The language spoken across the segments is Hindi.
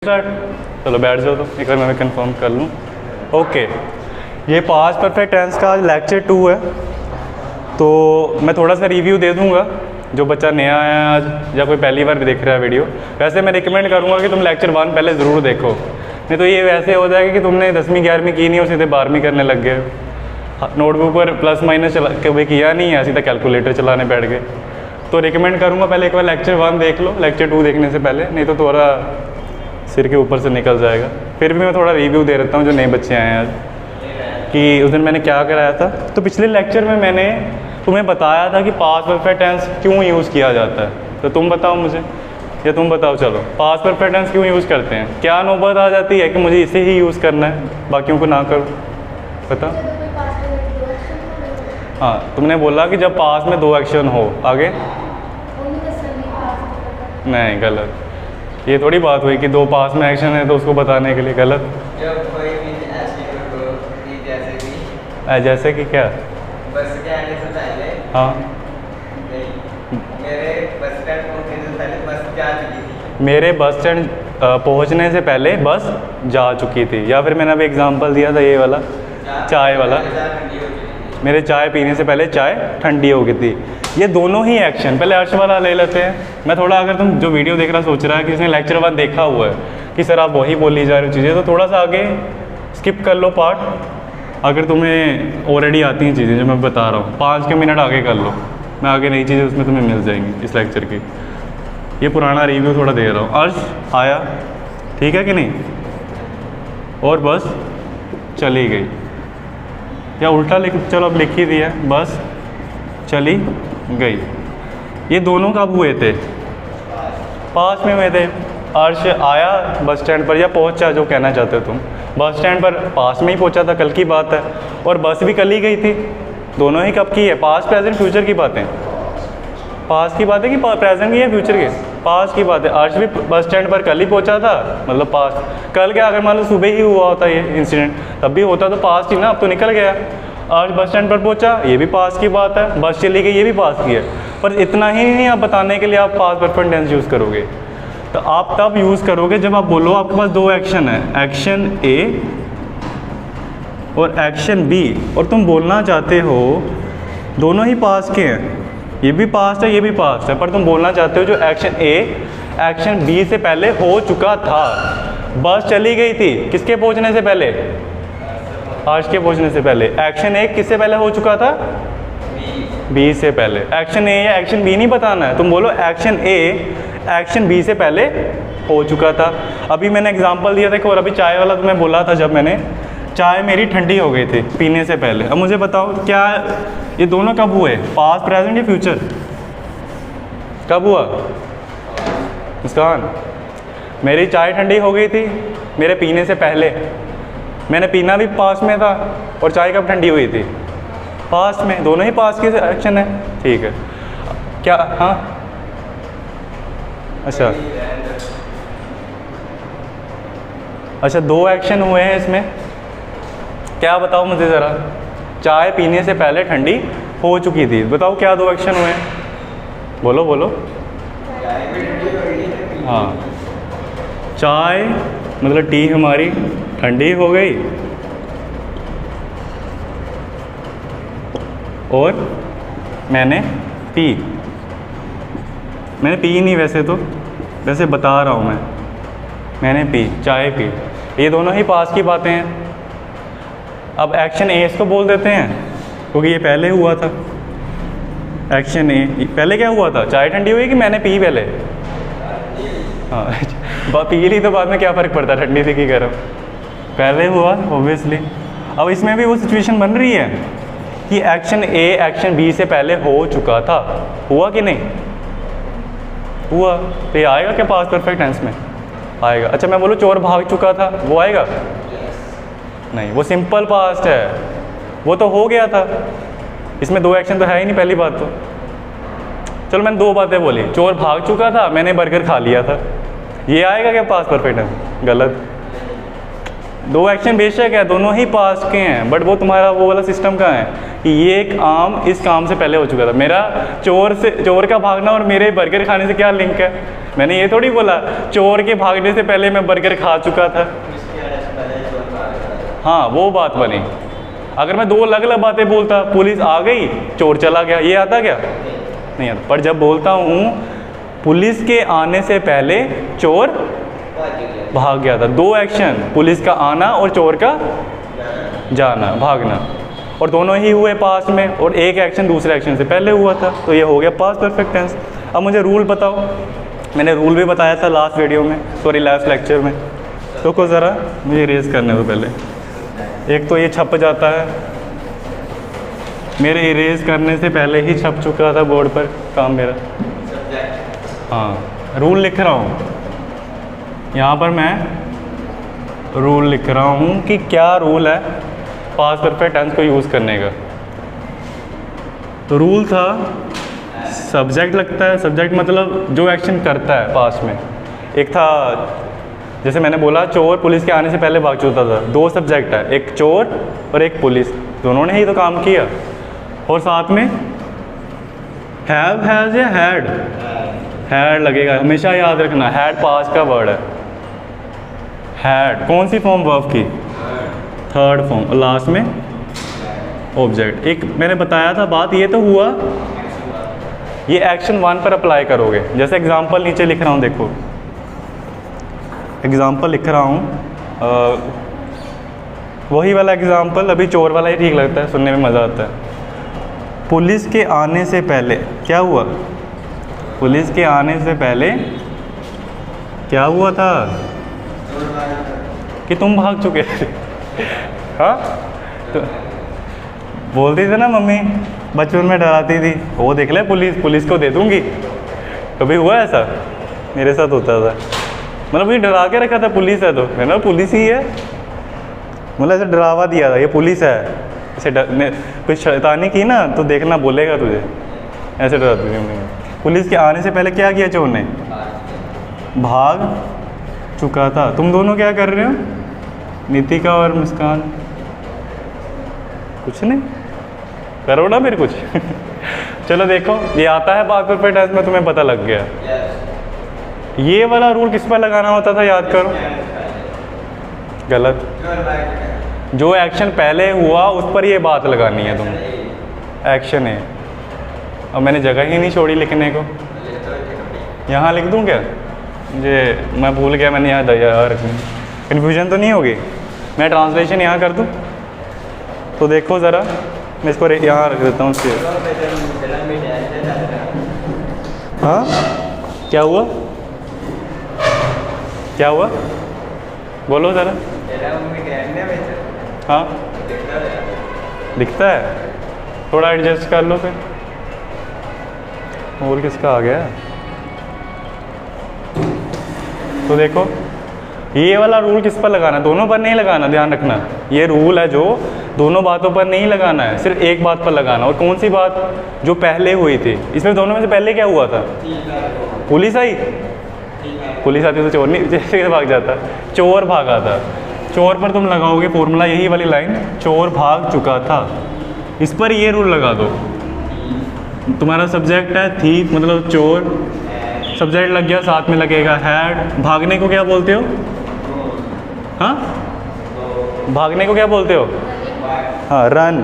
चलो बैठ जाओ तो एक बार मैं कंफर्म कर लूँ। ओके, ये पास्ट परफेक्ट टेंस का लेक्चर 2 है। तो मैं थोड़ा सा रिव्यू दे दूँगा जो बच्चा नया आया है आज या कोई पहली बार भी देख रहा है वीडियो। वैसे मैं रिकमेंड करूँगा कि तुम लेक्चर 1 पहले ज़रूर देखो, नहीं तो ये वैसे हो जाएगा कि तुमने 10वीं 11वीं की नहीं और सीधे 12वीं करने लग गए। नोटबुक पर प्लस माइनस कभी किया नहीं है, सीधा कैलकुलेटर चलाने बैठ गए। तो रिकमेंड करूँगा पहले एक बार लेक्चर 1 देख लो, लेक्चर 2 देखने से पहले, नहीं तो थोड़ा सिर के ऊपर से निकल जाएगा। फिर भी मैं थोड़ा रिव्यू दे देता हूँ जो नए बच्चे आए हैं आज, कि उस दिन मैंने क्या कराया था। तो पिछले लेक्चर में मैंने तुम्हें बताया था कि पास्ट परफेक्ट टेंस क्यों यूज़ किया जाता है। तो तुम बताओ मुझे, या तुम बताओ, चलो पास्ट परफेक्ट टेंस क्यों यूज़ करते हैं? क्या नौबत आ जाती है कि मुझे इसे ही यूज़ करना है, बाकियों को ना करो? पता? हाँ, तुमने बोला कि जब पास्ट में 2 एक्शन हो। आगे? नहीं, गलत। ये थोड़ी बात हुई कि 2 पास में एक्शन है तो उसको बताने के लिए। गलत। जब कोई भी ऐसी हो कि जैसे कि क्या? बस के आने से पहले, हाँ, मेरे बस स्टैंड पहुंचने से पहले बस जा चुकी थी। मेरे बस स्टैंड पहुंचने से पहले बस जा चुकी थी। या फिर मैंने अभी एग्जांपल दिया था ये वाला, चाय वाला, मेरे चाय पीने से पहले चाय ठंडी हो गई थी। ये दोनों ही एक्शन, पहले अर्श वाला ले लेते हैं। मैं थोड़ा, अगर तुम जो वीडियो देख रहा सोच रहा है कि इसने लेक्चर 1 देखा हुआ है कि सर आप वही बोली जा रही चीज़ें, तो थोड़ा सा आगे स्किप कर लो पार्ट। अगर तुम्हें ऑलरेडी आती हैं चीज़ें जो मैं बता रहा हूँ, 5 के मिनट आगे कर लो, मैं आगे नई चीज़ें उसमें तुम्हें मिल जाएंगी इस लेक्चर की। ये पुराना रिव्यू थोड़ा दे रहा हूँ। अर्श आया, ठीक है कि नहीं? और बस चली गई, या उल्टा लिख, चलो अब लिख ही दिया, बस चली गई। ये दोनों कब हुए थे? पास में हुए थे। अर्श आया बस स्टैंड पर, या पहुंचा, जो कहना चाहते हो तुम, बस स्टैंड पर पास में ही पहुंचा था, कल की बात है। और बस भी कल ही गई थी। दोनों ही कब की है? पास, प्रेजेंट, फ्यूचर की बातें। पास की बात है कि प्रेजेंट की या फ्यूचर की? पास की बात है। अर्श भी बस स्टैंड पर कल ही पहुंचा था, मतलब पास। कल क्या, अगर मान लो सुबह ही हुआ होता ये इंसिडेंट, तब भी होता तो पास ही ना, अब तो निकल गया। आज बस स्टैंड पर पहुंचा, ये भी पास की बात है। बस चली गई, ये भी पास की है। पर इतना ही नहीं, आप बताने के लिए आप पास्ट परफेक्ट टेंस यूज़ करोगे। तो आप तब यूज़ करोगे जब आप बोलो आपके पास 2 एक्शन है, एक्शन ए और एक्शन बी, और तुम बोलना चाहते हो दोनों ही पास के हैं, ये भी पास्ट है, ये भी पास्ट है, पर तुम बोलना चाहते हो जो एक्शन ए एक्शन बी से पहले हो चुका था। बस चली गई थी किसके पहुंचने से पहले? आज के पहुंचने से पहले। एक्शन ए किससे पहले हो चुका था? बी से पहले। एक्शन ए या एक्शन बी नहीं बताना है, तुम बोलो एक्शन ए एक्शन बी से पहले हो चुका था। अभी मैंने एग्जांपल दिया था, और अभी चाय वाला तुम्हें बोला था, जब मैंने चाय मेरी ठंडी हो गई थी पीने से पहले। अब मुझे बताओ क्या ये दोनों कब हुए? पास्ट, प्रेजेंट या फ्यूचर? कब हुआ मुस्कान? मेरी चाय ठंडी हो गई थी मेरे पीने से पहले। मैंने पीना भी पास में था, और चाय कब ठंडी हुई थी? पास में। दोनों ही पास के एक्शन है, ठीक है। क्या? हाँ, अच्छा अच्छा, 2 एक्शन हुए हैं इसमें। क्या बताओ मुझे ज़रा? चाय पीने से पहले ठंडी हो चुकी थी, बताओ क्या 2 एक्शन हुए हैं? बोलो बोलो। हाँ, चाय मतलब टी हमारी ठंडी हो गई, और मैंने पी। मैंने पी नहीं वैसे तो, वैसे बता रहा हूँ मैंने पी, चाय पी। ये दोनों ही पास की बातें हैं। अब एक्शन ए इसको बोल देते हैं क्योंकि ये पहले हुआ था। एक्शन ए पहले क्या हुआ था? चाय ठंडी हुई कि मैंने पी पहले? हाँ, पी ली तो बाद में क्या फ़र्क पड़ता है ठंडी से कि गर्म? पहले हुआ ऑब्वियसली। अब इसमें भी वो सिचुएशन बन रही है कि एक्शन ए एक्शन बी से पहले हो चुका था। हुआ कि नहीं हुआ? तो ये आएगा क्या पास्ट परफेक्ट टेंस में? आएगा। अच्छा, मैं बोलूँ चोर भाग चुका था, वो आएगा? नहीं, वो सिंपल पास्ट है, वो तो हो गया था। इसमें 2 एक्शन तो है ही नहीं, पहली बात तो। चलो मैंने 2 बातें बोली, चोर भाग चुका था, मैंने बर्गर खा लिया था। ये आएगा क्या पास्ट परफेक्ट टेंस? गलत। 2 एक्शन बेशक है, दोनों ही पास्ट के हैं, बट वो तुम्हारा वो वाला सिस्टम कहाँ है कि ये काम इस काम से पहले हो चुका था। मेरा चोर का भागना और मेरे बर्गर खाने से क्या लिंक है? मैंने ये थोड़ी बोला चोर के भागने से पहले मैं बर्गर खा चुका था। उसके आने से पहले चोर भाग गया। हाँ वो बात बनी। अगर मैं दो अलग अलग बातें बोलता, पुलिस आ गई चोर चला गया, ये आता क्या? नहीं आता। पर जब बोलता हूँ पुलिस के आने से पहले चोर भाग गया था, दो एक्शन, पुलिस का आना और चोर का जाना, भागना, और दोनों ही हुए पास्ट में, और एक एक्शन दूसरे एक्शन से पहले हुआ था, तो ये हो गया पास्ट परफेक्ट टेंस। अब मुझे रूल बताओ। मैंने रूल भी बताया था लास्ट वीडियो में, सॉरी लास्ट लेक्चर में। तो को ज़रा मुझे इरेज करने दो पहले। एक तो ये छप जाता है, मेरे इरेज करने से पहले ही छप चुका था बोर्ड पर काम मेरा। हाँ रूल लिख रहा हूँ यहाँ पर, मैं रूल लिख रहा हूँ कि क्या रूल है पास्ट परफेक्ट टेंस को यूज़ करने का। तो रूल था सब्जेक्ट लगता है, सब्जेक्ट मतलब जो एक्शन करता है पास्ट में। एक था जैसे मैंने बोला चोर पुलिस के आने से पहले भाग चुका था, दो सब्जेक्ट है, एक चोर और एक पुलिस, दोनों ने ही तो काम किया। और साथ में हैव, हैज़ या हैड, हैड लगेगा, हमेशा याद रखना हैड पास्ट का वर्ड है। हैड कौन सी फॉर्म वर्ब की? थर्ड फॉर्म, और लास्ट में ऑब्जेक्ट। एक मैंने बताया था बात, ये तो हुआ, ये एक्शन 1 पर अप्लाई करोगे। जैसे एग्जांपल नीचे लिख रहा हूँ, देखो एग्जांपल लिख रहा हूँ, वही वाला एग्जांपल, अभी चोर वाला ही ठीक लगता है, सुनने में मज़ा आता है। पुलिस के आने से पहले क्या हुआ? पुलिस के आने से पहले क्या हुआ था? कि तुम भाग चुके थे। हाँ तो बोलती थी ना मम्मी, बचपन में डराती थी, वो देख ले पुलिस को दे दूंगी। कभी हुआ ऐसा? मेरे साथ होता था, मतलब ये डरा के रखा था पुलिस है, तो मैंने पुलिस ही है, मतलब ऐसे डरावा दिया था ये पुलिस है, ऐसे कुछ शैतानी की ना तो देखना बोलेगा तुझे, ऐसे डराती थी। पुलिस के आने से पहले क्या किया चोर ने? भाग चुका था। तुम दोनों क्या कर रहे हो, नीतिका और मुस्कान? कुछ नहीं करो ना फिर कुछ। चलो देखो, ये आता है पास्ट परफेक्ट टेंस में, तुम्हें पता लग गया। ये वाला रूल किस पर लगाना होता था, याद करो। गलत, जो एक्शन पहले हुआ उस पर ये बात लगानी है तुम्हें, एक्शन है। अब मैंने जगह ही नहीं छोड़ी लिखने को, यहाँ लिख दूँ क्या? मुझे मैं भूल गया, मैंने यहाँ दया रखनी, कन्फ्यूजन तो नहीं होगी। मैं ट्रांसलेशन यहाँ कर दूँ तो देखो ज़रा, मैं इसको यहाँ रख देता हूँ उसके। हाँ क्या हुआ, क्या हुआ बोलो ज़रा। हाँ दिखता है, थोड़ा एडजस्ट कर लो फिर। और किसका आ गया? तो देखो ये वाला रूल किस पर लगाना है? दोनों पर नहीं लगाना, ध्यान रखना। ये रूल है जो दोनों बातों पर नहीं लगाना है, सिर्फ एक बात पर लगाना। और कौन सी बात? जो पहले हुई थी। इसमें दोनों में से पहले क्या हुआ था? पुलिस आई, पुलिस आती तो चोर नहीं जैसे भाग जाता, चोर भागा था। चोर पर तुम लगाओगे फॉर्मूला, यही वाली लाइन, चोर भाग चुका था, इस पर ये रूल लगा दो। तुम्हारा सब्जेक्ट है थीफ, मतलब चोर, सब्जेक्ट लग गया, साथ में लगेगा हैड। भागने को क्या बोलते हो? हाँ भागने को क्या बोलते हो? हाँ रन।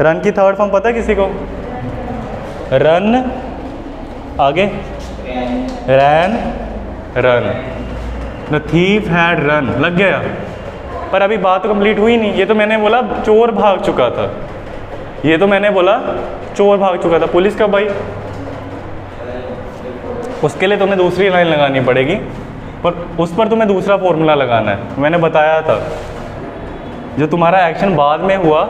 रन की थर्ड फॉर्म पता है किसी को? रन, आगे ran, run. The thief had run, लग गया। पर अभी बात कंप्लीट हुई नहीं। ये तो मैंने बोला चोर भाग चुका था, ये तो मैंने बोला चोर भाग चुका था। पुलिस कब आई? उसके लिए तुम्हें दूसरी लाइन लगानी पड़ेगी, पर उस पर तुम्हें दूसरा फॉर्मूला लगाना है। मैंने बताया था जो तुम्हारा एक्शन बाद में हुआ,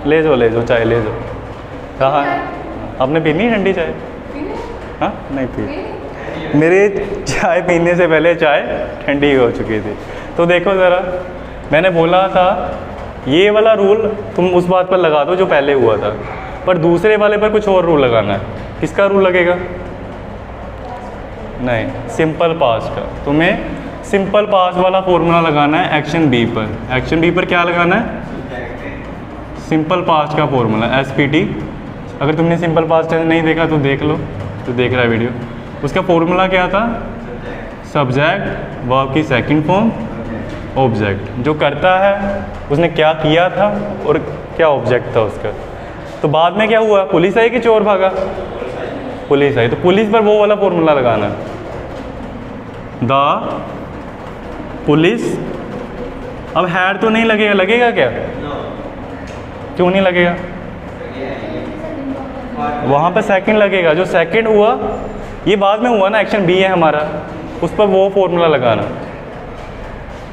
ले जाओ चाय ले जाओ। कहाँ आपने पीनी है ठंडी चाय? हाँ नहीं पी, मेरे चाय पीने से पहले चाय ठंडी हो चुकी थी। तो देखो ज़रा, मैंने बोला था ये वाला रूल तुम उस बात पर लगा दो जो पहले हुआ था, पर दूसरे वाले पर कुछ और रूल लगाना है। किसका रूल लगेगा? नहीं, सिंपल पास्ट का। तुम्हें सिंपल पास्ट वाला फॉर्मूला लगाना है एक्शन बी पर। एक्शन बी पर क्या लगाना है? सिंपल पास्ट का फॉर्मूला, SPT। अगर तुमने सिंपल पास्ट टेंस नहीं देखा तो देख लो, तो देख रहा है वीडियो। उसका फॉर्मूला क्या था? सब्जेक्ट वर्ब की सेकंड फॉर्म ऑब्जेक्ट, जो करता है उसने क्या किया था और क्या ऑब्जेक्ट था उसका। तो बाद में क्या हुआ, पुलिस आई कि चोर भागा? पुलिस आई, तो पुलिस पर वो वाला फॉर्मूला लगाना है, द पुलिस। अब हैड तो नहीं लगेगा, लगेगा क्या? क्यों नहीं लगेगा? वहाँ पे सेकंड लगेगा, जो सेकंड हुआ ये बाद में हुआ ना, एक्शन बी है हमारा, उस पर वो फॉर्मूला लगाना।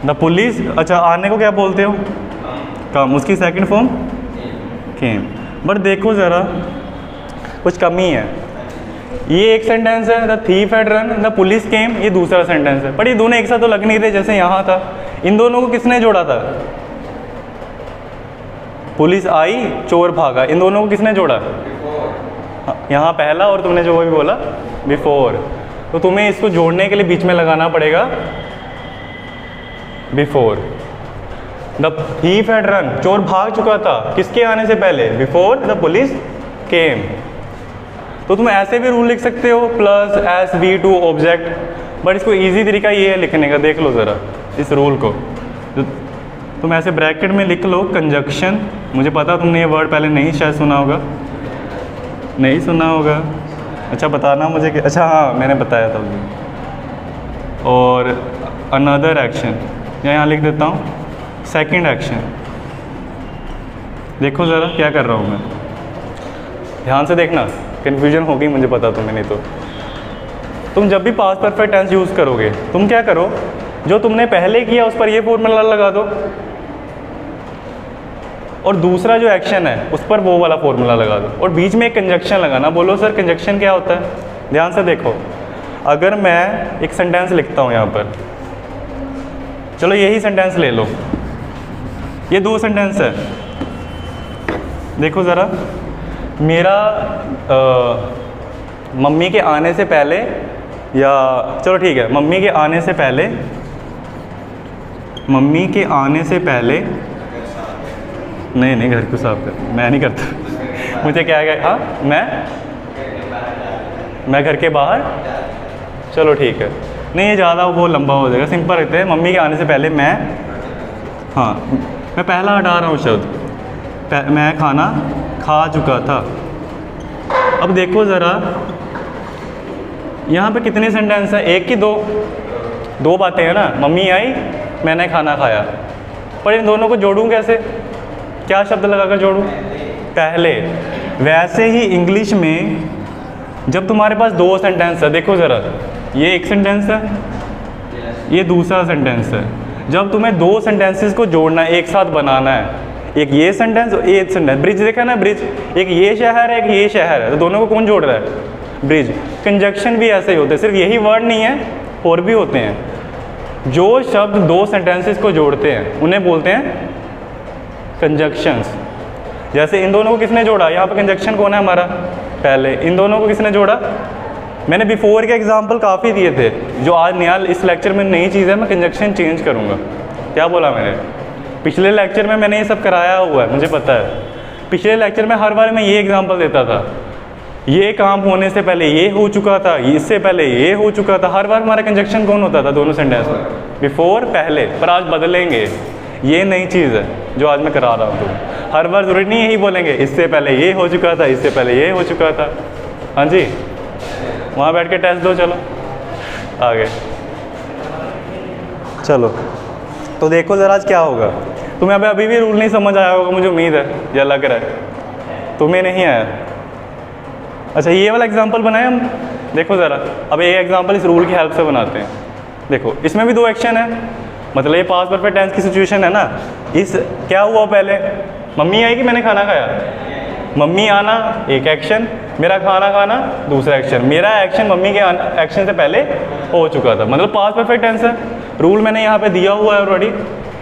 द पुलिस, अच्छा आने को क्या बोलते हो? कम, उसकी सेकंड फॉर्म केम। बट देखो ज़रा कुछ कमी है, ये एक सेंटेंस है the thief had run, the police केम, ये दूसरा सेंटेंस है, पर ये दोनों एक साथ तो लग नहीं रहे जैसे यहाँ था। इन दोनों को किसने जोड़ा था? पुलिस आई चोर भागा, इन दोनों को किसने जोड़ा? यहाँ पहला और तुमने जो भी बोला बिफोर, तो तुम्हें इसको जोड़ने के लिए बीच में लगाना पड़ेगा before. The thief had run, चोर भाग चुका था, किसके आने से पहले? Before the police came. तो तुम ऐसे भी रूल लिख सकते हो, plus S V two object, but इसको इजी तरीका ये है लिखने का, देख लो ज़रा इस रूल को। तुम ऐसे ब्रैकेट में लिख लो कंजक्शन, मुझे पता तुमने ये वर्ड पहले नहीं शायद सुना होगा, नहीं सुना होगा, अच्छा बताना मुझे कि अच्छा हाँ मैंने बताया था उस। और अनदर एक्शन, यहाँ लिख देता हूँ सेकंड एक्शन। देखो ज़रा क्या कर रहा हूँ मैं, ध्यान से देखना, कन्फ्यूजन होगी मुझे पता तुम्हें, नहीं तो तुम जब भी पास्ट परफेक्ट टेंस यूज़ करोगे तुम क्या करो, जो तुमने पहले किया उस पर ये फॉर्मूला लगा दो, और दूसरा जो एक्शन है उस पर वो वाला फॉर्मूला लगा दो, और बीच में एक कंजक्शन लगाना। बोलो सर कंजक्शन क्या होता है? ध्यान से देखो, अगर मैं एक सेंटेंस लिखता हूँ यहाँ पर, चलो यही सेंटेंस ले लो, ये दो सेंटेंस है, देखो ज़रा, मेरा मम्मी के आने से पहले, या चलो ठीक है मम्मी के आने से पहले, मम्मी के आने से पहले, नहीं घर को साफ कर, मैं नहीं करता मुझे क्या है, हाँ मैं घर के बाहर, चलो ठीक है, नहीं ये ज़्यादा वो लंबा हो जाएगा, सिंपल रखते हैं, मम्मी के आने से पहले मैं, हाँ मैं पहला हटा रहा हूँ शब्द, मैं खाना खा चुका था। अब देखो ज़रा यहाँ पे कितने सेंटेंस हैं, एक की दो बातें हैं ना, मम्मी आई मैंने खाना खाया, पर इन दोनों को जोड़ूं कैसे, क्या शब्द लगाकर जोड़ूं? पहले। वैसे ही इंग्लिश में जब तुम्हारे पास दो सेंटेंस है, देखो ज़रा ये एक सेंटेंस है, ये दूसरा सेंटेंस है, जब तुम्हें दो सेंटेंसेस को जोड़ना है, एक साथ बनाना है, एक ये सेंटेंस और एक सेंटेंस, ब्रिज देखा ना, ब्रिज, एक ये शहर है एक ये शहर है, तो दोनों को कौन जोड़ रहा है? ब्रिज। कंजक्शन भी ऐसे ही होते हैं, सिर्फ यही वर्ड नहीं है और भी होते हैं, जो शब्द दो सेंटेंसेस को जोड़ते हैं उन्हें बोलते हैं कंजक्शंस। जैसे इन दोनों को किसने जोड़ा, यहाँ पे कंजक्शन कौन है हमारा? पहले। इन दोनों को किसने जोड़ा? मैंने बिफोर के एग्जांपल काफ़ी दिए थे, जो आज नया इस लेक्चर में नई चीज़ है, मैं कंजक्शन चेंज करूँगा। क्या बोला मैंने? पिछले लेक्चर में मैंने ये सब कराया हुआ है, मुझे पता है। पिछले लेक्चर में हर बार मैं ये एग्जांपल देता था, ये काम होने से पहले ये हो चुका था, इससे पहले ये हो चुका था। हर बार हमारा कंजक्शन कौन होता था दोनों सेंटेंस में? बिफोर, पहले। पर आज बदलेंगे, ये नई चीज़ है जो आज मैं करा रहा हूँ। तो हर बार ज़रूरी नहीं यही बोलेंगे, इससे पहले ये हो चुका था, इससे पहले ये हो चुका था। हाँ जी, वहाँ बैठ के टेस्ट दो, चलो आगे चलो। तो देखो ज़रा आज क्या होगा। तुम्हें अभी भी रूल नहीं समझ आया होगा, मुझे उम्मीद है, या लग रहा है तुम्हें नहीं आया। अच्छा, ये वाला एग्जांपल बनाए हम, देखो ज़रा। अब ये एग्जांपल इस रूल की हेल्प से बनाते हैं। देखो इसमें भी दो एक्शन है, मतलब ये पास्ट परफेक्ट टेंस की सिचुएशन है ना। इस क्या हुआ पहले, मम्मी आई कि मैंने खाना खाया? मम्मी आना एक एक्शन, मेरा खाना खाना दूसरा एक्शन। मेरा एक्शन मम्मी के एक्शन से पहले हो चुका था, मतलब पास्ट परफेक्ट टेंस है। रूल मैंने यहाँ पे दिया हुआ है ऑलरेडी,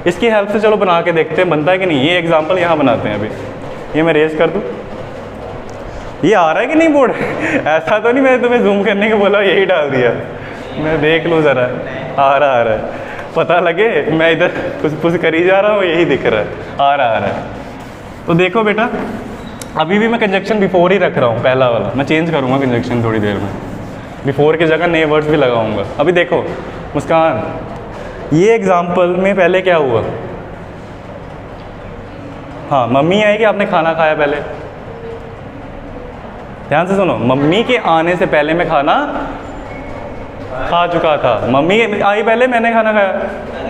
इसकी हेल्प से चलो बना के देखते हैं बनता है कि नहीं। ये एग्जांपल यहाँ बनाते हैं। अभी ये मैं रेज कर दूँ, ये आ रहा है कि नहीं बोर्ड? ऐसा तो नहीं मैंने तुम्हें जूम करने के बोला यही डाल दिया। मैं देख लूँ ज़रा, आ रहा है, पता लगे मैं इधर कुछ कर ही जा रहा हूँ, यही दिख रहा है, आ रहा है। तो देखो बेटा, अभी भी मैं कंजक्शन बिफोर ही रख रहा हूँ, पहला वाला। मैं चेंज करूँगा कंजक्शन थोड़ी देर में। बिफोर की जगह नए वर्ड्स भी लगाऊंगा। अभी देखो मुस्कान, ये एग्जाम्पल में पहले क्या हुआ? हाँ, मम्मी आई कि आपने खाना खाया पहले? ध्यान से सुनो, मम्मी के आने से पहले मैं खाना खा चुका था। मम्मी आई पहले, मैंने खाना खाया,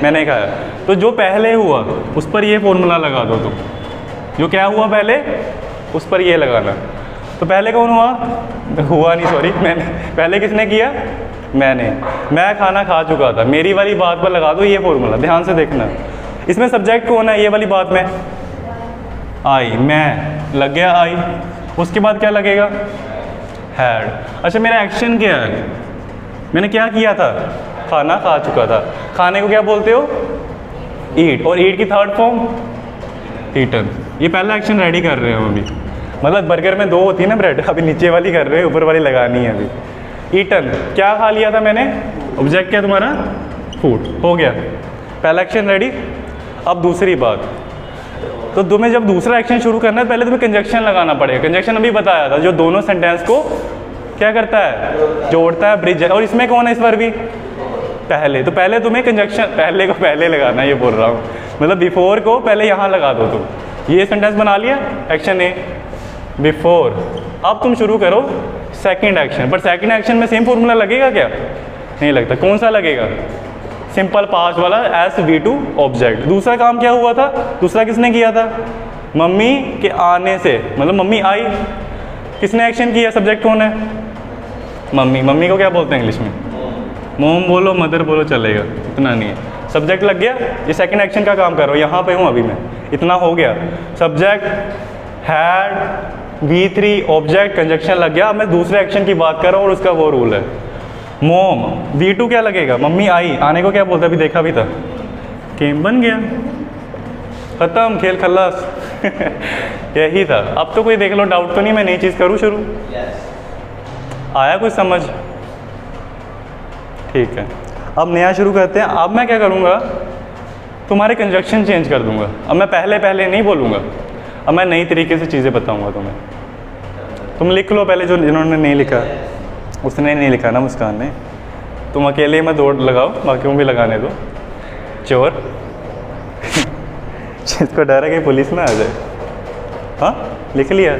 मैंने खाया। तो जो पहले हुआ उस पर ये फॉर्मूला लगा दो तुम। जो क्या हुआ पहले उस पर ये लगाना। तो पहले कौन हुआ नहीं, सॉरी, मैंने। पहले किसने किया? मैंने। मैं खाना खा चुका था, मेरी वाली बात पर लगा दो ये फॉर्मूला। ध्यान से देखना, इसमें सब्जेक्ट कौन है? ये वाली बात में आई, मैं लग गया आई। उसके बाद क्या लगेगा? हैड। अच्छा, मेरा एक्शन क्या है? मैंने क्या किया था? खाना खा चुका था। खाने को क्या बोलते हो? ईट। और ईट की थर्ड फॉर्म ईटन। ये पहला एक्शन रेडी कर रहे हो अभी। मतलब बर्गर में 2 होती है ना ब्रेड, अभी नीचे वाली कर रहे हो, ऊपर वाली लगानी है अभी। ईटन, क्या खा लिया था मैंने? ऑब्जेक्ट क्या तुम्हारा? फूड। हो गया, पहला एक्शन रेडी। अब दूसरी बात, तो तुम्हें जब दूसरा एक्शन शुरू करना है पहले तुम्हें कंजक्शन लगाना पड़ेगा। कंजक्शन अभी बताया था, जो दोनों सेंटेंस को क्या करता है? जोड़ता है, ब्रिज है। और इसमें कौन है इस पर भी? पहले। तो पहले तुम्हें कंजक्शन पहले को पहले लगाना, ये बोल रहा हूँ। मतलब बिफोर को पहले यहाँ लगा दो तुम। ये सेंटेंस बना लिया, एक्शन ए, बिफोर। अब तुम शुरू करो सेकंड एक्शन। पर सेकंड एक्शन में सेम फॉर्मूला लगेगा क्या? नहीं लगता। कौन सा लगेगा? सिंपल पास्ट वाला, SV2 ऑब्जेक्ट। दूसरा काम क्या हुआ था? दूसरा किसने किया था? मम्मी के आने से, मतलब मम्मी आई। किसने एक्शन किया? सब्जेक्ट कौन है? मम्मी। मम्मी को क्या बोलते हैं इंग्लिश में? मोम बोलो, मदर बोलो, चलेगा, इतना नहीं है। सब्जेक्ट लग गया। ये सेकंड एक्शन का काम कर रहा हूँ, यहाँ पे हूँ अभी मैं, इतना हो गया। Subject, had, V3 object, conjunction लग गया। अब मैं दूसरे एक्शन की बात कर रहा हूँ और उसका वो रूल है मोम। V2 क्या लगेगा? मम्मी आई। आने को क्या बोलते? अभी देखा भी था, केम। बन गया, खत्म, खेल खल्लास। यही था। अब तो कोई देख लो, डाउट तो नहीं? मैं नई चीज़ करूँ शुरू? आया कुछ समझ? ठीक है, अब नया शुरू करते हैं। अब मैं क्या करूँगा? तुम्हारे कंजक्शन चेंज कर दूंगा। अब मैं पहले पहले नहीं बोलूँगा, अब मैं नई तरीके से चीज़ें बताऊँगा तुम्हें। तुम लिख लो पहले, जो जिन्होंने नहीं लिखा उसने नहीं लिखा ना, मुस्कान ने। तुम अकेले में दौड़ लगाओ, बाकियों भी लगाने दो। चोर जिसको डर है कि पुलिस ना आ जाए। हाँ, लिख लिया।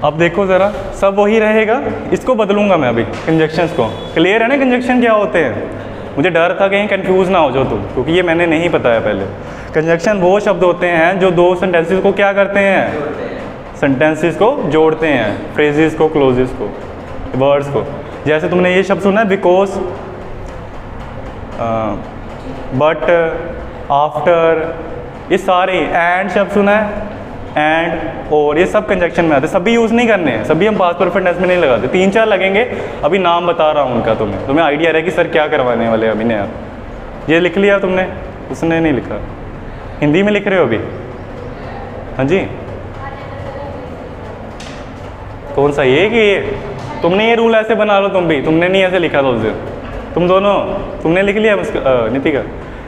अब देखो ज़रा, सब वही रहेगा, इसको बदलूंगा मैं अभी, कंजक्शंस को। क्लियर है ना कंजक्शन क्या होते हैं? मुझे डर था कहीं कंफ्यूज ना हो जाओ तुम, क्योंकि ये मैंने नहीं बताया पहले। कंजक्शन वो शब्द होते हैं जो दो सेंटेंसेस को क्या करते हैं? सेंटेंसेस को जोड़ते हैं, फ्रेजेस को, क्लोजेस को, वर्ड्स को। जैसे तुमने ये शब्द सुना है, बिकॉज, बट, आफ्टर, ये सारे। एंड शब्द सुना है, एंड, और, ये सब कंजक्शन में आते हैं। सभी यूज़ नहीं करने हैं, सभी हम पास्ट परफेक्ट टेंस में नहीं लगाते। 3-4 लगेंगे, अभी नाम बता रहा हूँ उनका। तुम्हें आइडिया रहे कि सर क्या करवाने वाले अभी नया। ये लिख लिया तुमने? उसने नहीं लिखा। हिंदी में लिख रहे हो अभी? हाँ जी, कौन सा, ये कि ये? तुमने ये रूल ऐसे बना लो तुम भी, तुमने नहीं ऐसे लिखा था उस दिन। तुम दोनों, तुमने लिख लिया नितिका?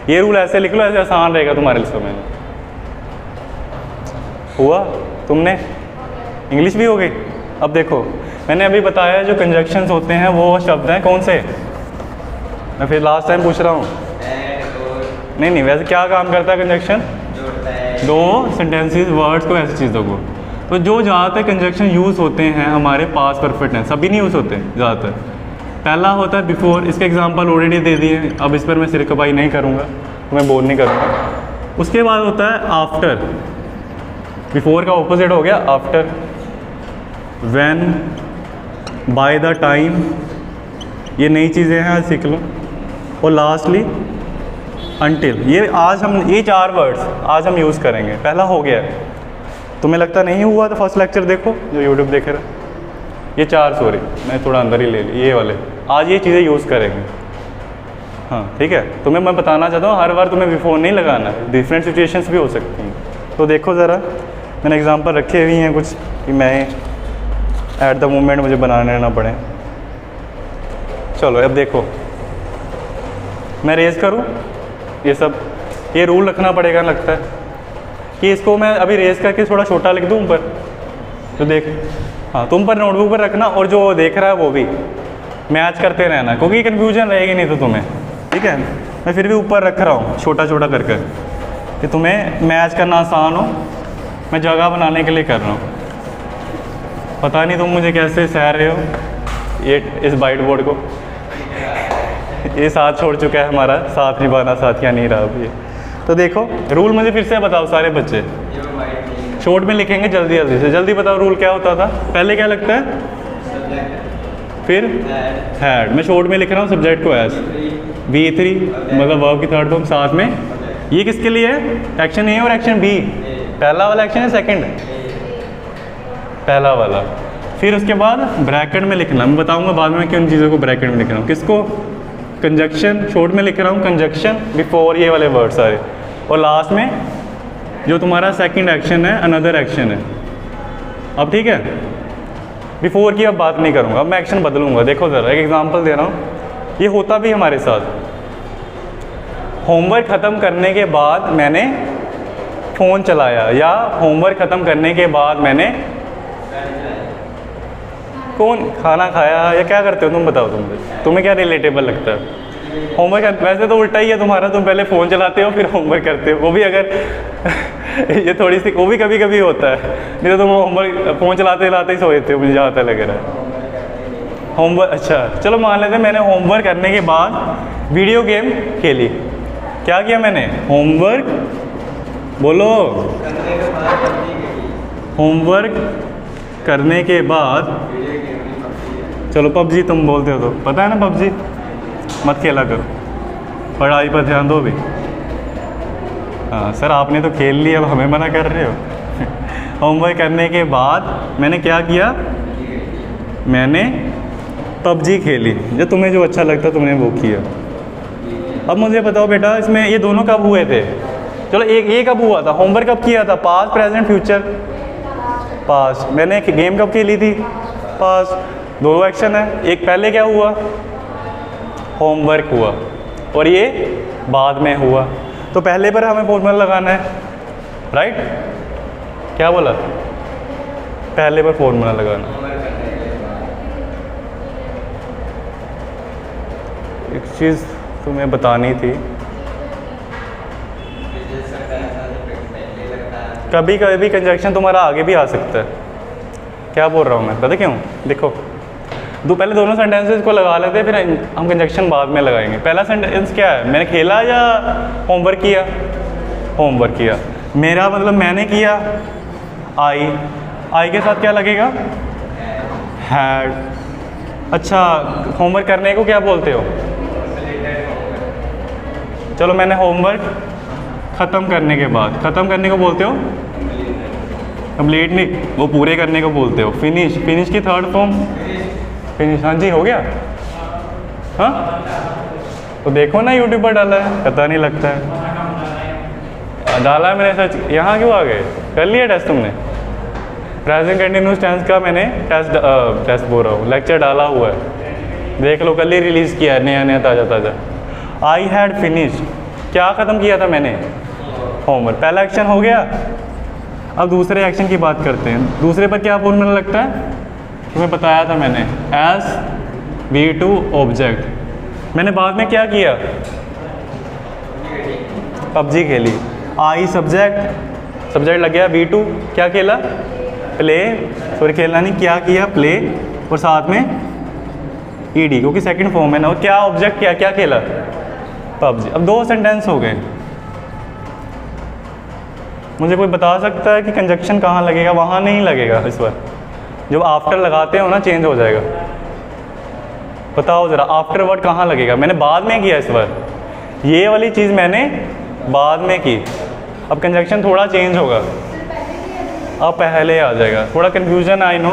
ये रूल ऐसे लिख लो, ऐसे आसान रहेगा तुम्हारे लिए। समय हुआ? तुमने इंग्लिश भी हो गई? अब देखो, मैंने अभी बताया जो कंजक्शंस होते हैं वो शब्द हैं कौन से? मैं फिर लास्ट टाइम पूछ रहा हूँ। नहीं, वैसे क्या काम करता है कंजक्शन? दो सेंटेंसेस, वर्ड्स को, ऐसी चीज़ों को। तो जो ज़्यादातर कंजक्शन यूज़ होते हैं हमारे पास परफेक्ट हैं, सभी नहीं यूज़ होते ज़्यादातर। पहला होता है बिफोर, इसके एग्जांपल ऑलरेडी दे दिए, अब इस पर मैं सिरकबाई नहीं करूँगा, तो मैं बोल नहीं करूँगा। उसके बाद होता है आफ्टर। बिफोर का ऑपोजिट हो गया after. When, bye the time, ये नई चीज़ें हैं, आज सीख लो। और लास्टली अनटिल। ये आज हम, ये 4 वर्ड्स आज हम यूज़ करेंगे। पहला हो गया, तुम्हें लगता नहीं हुआ तो फर्स्ट लेक्चर देखो जो यूट्यूब देख रहे। ये 4, सॉरी मैं थोड़ा अंदर ही ले ली, ये वाले आज ये चीज़ें यूज़ करेंगे। हाँ ठीक है, तुम्हें मैं बताना चाहता हूँ हर बार तुम्हें बिफोर नहीं लगाना, डिफरेंट सिचुएशंस भी हो सकती हैं। तो देखो ज़रा, मैंने एग्जांपल रखे हुए हैं कुछ कि मैं एट द मोमेंट मुझे बनाने ना पड़े। चलो अब देखो, मैं रेज़ करूँ ये सब, ये रूल रखना पड़ेगा लगता है कि इसको मैं अभी रेज़ करके थोड़ा छोटा लिख दूँ ऊपर। तो देख, हाँ, तुम पर नोटबुक पर रखना और जो देख रहा है वो भी मैच करते रहना, क्योंकि कन्फ्यूजन रहेगी नहीं तो तुम्हें, ठीक है। मैं फिर भी ऊपर रख रहा हूँ छोटा छोटा कर कर कि तुम्हें मैच करना आसान हो। मैं जगह बनाने के लिए कर रहा हूँ। पता नहीं तुम मुझे कैसे सह रहे हो ये इस वाइट बोर्ड को। ये साथ छोड़ चुका है हमारा, साथ निभाना साथिया नहीं रहा अब ये। तो देखो रूल मुझे फिर से बताओ सारे बच्चे, शॉर्ट में लिखेंगे जल्दी जल्दी से। जल्दी बताओ रूल क्या होता था पहले, क्या लगता है, फिर हैड। मैं शॉर्ट में लिख रहा हूँ सब्जेक्ट को एस, V3 मतलब वर्ब की थर्ड फॉर्म साथ में। ये किसके लिए है, एक्शन ए और एक्शन बी। पहला वाला एक्शन है सेकंड, पहला वाला। फिर उसके बाद ब्रैकेट में लिखना, मैं बताऊंगा बाद में कि उन चीज़ों को ब्रैकेट में लिख रहा हूँ। किसको, कंजक्शन, शॉर्ट में लिख रहा हूँ कंजक्शन बिफोर ये वाले वर्ड सारे। और लास्ट में जो तुम्हारा सेकंड एक्शन है अनदर एक्शन है। अब ठीक है, बिफोर की अब बात नहीं करूँगा, अब मैं एक्शन बदलूंगा। देखो ज़रा एक एग्जांपल दे रहा हूँ, ये होता भी हमारे साथ। होमवर्क ख़त्म करने के बाद मैंने फ़ोन चलाया, या होमवर्क ख़त्म करने के बाद मैंने कौन खाना खाया, या क्या करते हो तुम बताओ, तुम्हें क्या रिलेटेबल लगता है होमवर्क। वैसे तो उल्टा ही है तुम्हारा, तुम पहले फ़ोन चलाते हो फिर होमवर्क करते हो। वो भी अगर ये थोड़ी सी वो भी कभी कभी होता है, नहीं तो तुम होमवर्क फ़ोन चलाते चलाते ही सोते हो, मुझे जहाँ तक लग रहा है। होमवर्क, अच्छा चलो मान लेते हैं मैंने होमवर्क करने के बाद वीडियो गेम खेली। क्या किया मैंने, होमवर्क, बोलो, होमवर्क करने के बाद, चलो पबजी तुम बोलते हो तो पता है ना, पबजी मत खेला करो, पढ़ाई पर ध्यान दो भी। हाँ सर आपने तो खेल लिया, अब हमें मना कर रहे हो। होमवर्क करने के बाद मैंने क्या किया, मैंने पबजी खेली, जो तुम्हें जो अच्छा लगता तुमने वो किया। अब मुझे बताओ बेटा इसमें ये दोनों कब हुए थे, चलो एक ये कब हुआ था, होमवर्क कब किया था, पास्ट प्रेजेंट फ्यूचर, पास्ट। मैंने एक गेम कब खेली थी, पास्ट। दो एक्शन है, एक पहले क्या हुआ, होमवर्क हुआ, और ये बाद में हुआ। तो पहले पर हमें फॉर्मूला लगाना है, राइट, क्या बोला, पहले पर फॉर्मूला लगाना। एक चीज़ तुम्हें बतानी थी, कभी कभी कंजक्शन तुम्हारा आगे भी आ सकता है। क्या बोल रहा हूँ मैं, पता क्यों, देखो पहले दोनों सेंटेंसेस को लगा लेते हैं, फिर हम कंजक्शन बाद में लगाएंगे। पहला सेंटेंस क्या है, मैंने खेला या होमवर्क किया, होमवर्क किया। मेरा मतलब मैंने किया, आई के साथ क्या लगेगा, हैड। अच्छा होमवर्क करने को क्या बोलते हो, चलो मैंने होमवर्क ख़त्म करने के बाद, ख़त्म करने को बोलते हो कंप्लीट, नहीं वो पूरे करने को बोलते हो फिनिश। फिनिश की थर्ड फॉर्म फिनिश। हाँ जी हो गया, हाँ तो देखो ना यूट्यूब पर डाला है, पता नहीं लगता है, डाला है मैंने सच। यहाँ क्यों आ गए, कर लिया टेस्ट तुमने, प्रेजेंट कंटिन्यूस टेंस का मैंने टेस्ट बोल रहा हूँ, लेक्चर डाला हुआ है, देख लो, कल ही रिलीज़ किया है, नया नया ताज़ा ताज़ा। आई हैड फिनिश, क्या ख़त्म किया था मैंने, होमवर्क। पहला एक्शन हो गया। अब दूसरे एक्शन की बात करते हैं। दूसरे पर क्या फॉर्मूला लगता है, तुम्हें बताया था मैंने, एस V2 ऑब्जेक्ट। मैंने बाद में क्या किया, पबजी खेली। आई सब्जेक्ट, सब्जेक्ट लग गया, V2 क्या खेला, प्ले, सॉरी खेलना नहीं, क्या किया, प्ले, और साथ में ED क्योंकि सेकंड फॉर्म है ना। और क्या ऑब्जेक्ट किया, क्या खेला, पबजी। अब दो सेंटेंस हो गए। मुझे कोई बता सकता है कि कंजक्शन कहाँ लगेगा, वहाँ नहीं लगेगा इस बार, जब आफ्टर लगाते हो ना चेंज हो जाएगा। बताओ ज़रा आफ्टर वर्ड कहाँ लगेगा, मैंने बाद में किया इस बार, ये वाली चीज़ मैंने बाद में की। अब कंजक्शन थोड़ा चेंज होगा, अब पहले आ जाएगा। थोड़ा कन्फ्यूजन आई नो,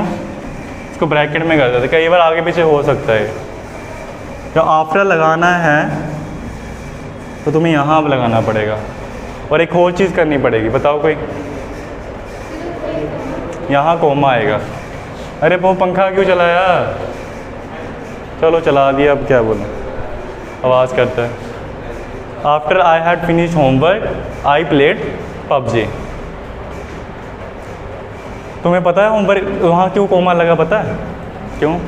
इसको ब्रैकेट में कर देते, कई बार आगे पीछे हो सकता है। जब आफ्टर लगाना है तो तुम्हें यहाँ अब लगाना पड़ेगा, और एक और चीज़ करनी पड़ेगी, बताओ कोई, यहाँ कोमा आएगा। अरे वो पंखा क्यों चलाया, चलो चला दिया, अब क्या बोलूँ, आवाज़ करता है। After I had finish homework I played PUBG. तुम्हें पता है होमवर्क वहाँ क्यों कोमा लगा, पता है क्यों?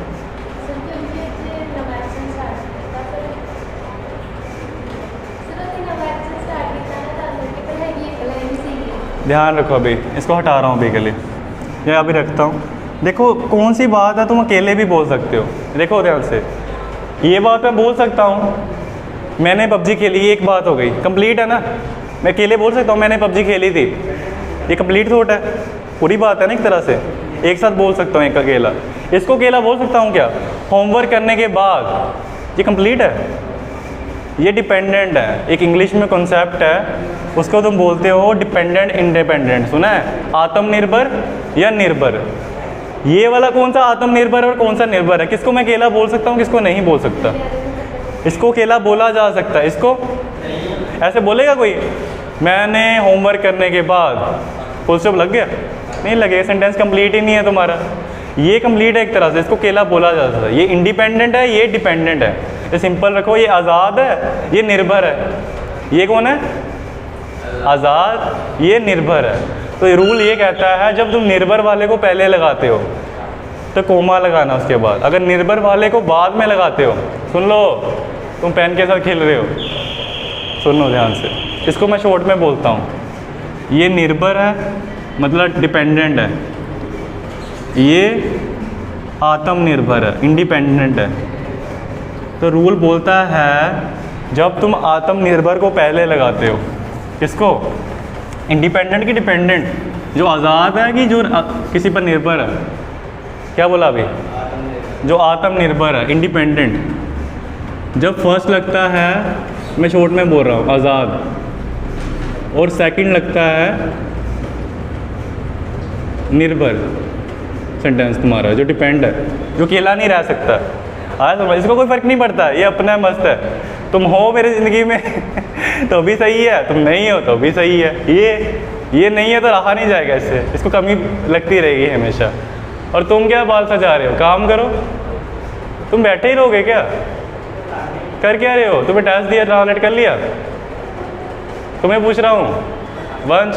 ध्यान रखो, अभी इसको हटा रहा हूँ अभी के लिए, या अभी रखता हूँ। देखो कौन सी बात है तुम अकेले भी बोल सकते हो। देखो ध्यान से, ये बात मैं बोल सकता हूँ, मैंने पबजी खेली, ये एक बात हो गई, कंप्लीट है ना। मैं अकेले बोल सकता हूँ मैंने पबजी खेली थी, ये कंप्लीट थॉट है, पूरी बात है ना एक तरह से, एक साथ बोल सकता हूँ एक अकेला। इसको अकेला बोल सकता हूँ क्या? होमवर्क करने के बाद, ये कंप्लीट है, ये डिपेंडेंट है। एक इंग्लिश में कॉन्सेप्ट है, उसको तुम बोलते हो डिपेंडेंट इंडिपेंडेंट, सुना है? आत्मनिर्भर या निर्भर। ये वाला कौन सा आत्मनिर्भर और कौन सा निर्भर है? किसको मैं अकेला बोल सकता हूँ, किसको नहीं बोल सकता? इसको अकेला बोला जा सकता है, इसको ऐसे बोलेगा कोई? मैंने होमवर्क करने के बाद, फुल स्टॉप लग गया? नहीं लगेगा, सेंटेंस कंप्लीट ही नहीं है तुम्हारा। ये कंप्लीट है एक तरह से, इसको अकेला बोला जा सकता है। ये इंडिपेंडेंट है, ये डिपेंडेंट है। ये सिंपल रखो, ये आज़ाद है, ये निर्भर है। ये कौन है? आज़ाद, ये निर्भर है। तो ये रूल ये कहता है जब तुम निर्भर वाले को पहले लगाते हो तो कोमा लगाना उसके बाद, अगर निर्भर वाले को बाद में लगाते हो, सुन लो, तुम पेन के साथ खेल रहे हो, सुन लो ध्यान से, इसको मैं शॉर्ट में बोलता हूँ। ये निर्भर है मतलब डिपेंडेंट है, ये आत्मनिर्भर है, इंडिपेंडेंट है। तो रूल बोलता है जब तुम आत्मनिर्भर को पहले लगाते हो, किसको? इंडिपेंडेंट की डिपेंडेंट, जो आज़ाद है कि जो किसी पर निर्भर है? क्या बोला अभी? जो आत्मनिर्भर है, इंडिपेंडेंट। जब फर्स्ट लगता है, मैं शॉर्ट में बोल रहा हूँ, आज़ाद, और सेकंड लगता है निर्भर, सेंटेंस तुम्हारा जो डिपेंड है, जो अकेला नहीं रह सकता। समझ, इसको कोई फ़र्क नहीं पड़ता, ये अपना मस्त है। तुम हो मेरी ज़िंदगी में तो भी सही है, तुम नहीं हो तो भी सही है। ये नहीं है तो रहा नहीं जाएगा इससे, इसको कमी लगती रहेगी हमेशा। और तुम क्या बाल सजा रहे हो? काम करो, तुम बैठे ही रहोगे क्या? कर क्या रहे हो? तुम्हें टेस्ट दिया, ट्रांसलेट कर लिया? तुम्हें पूछ रहा हूँ, वंश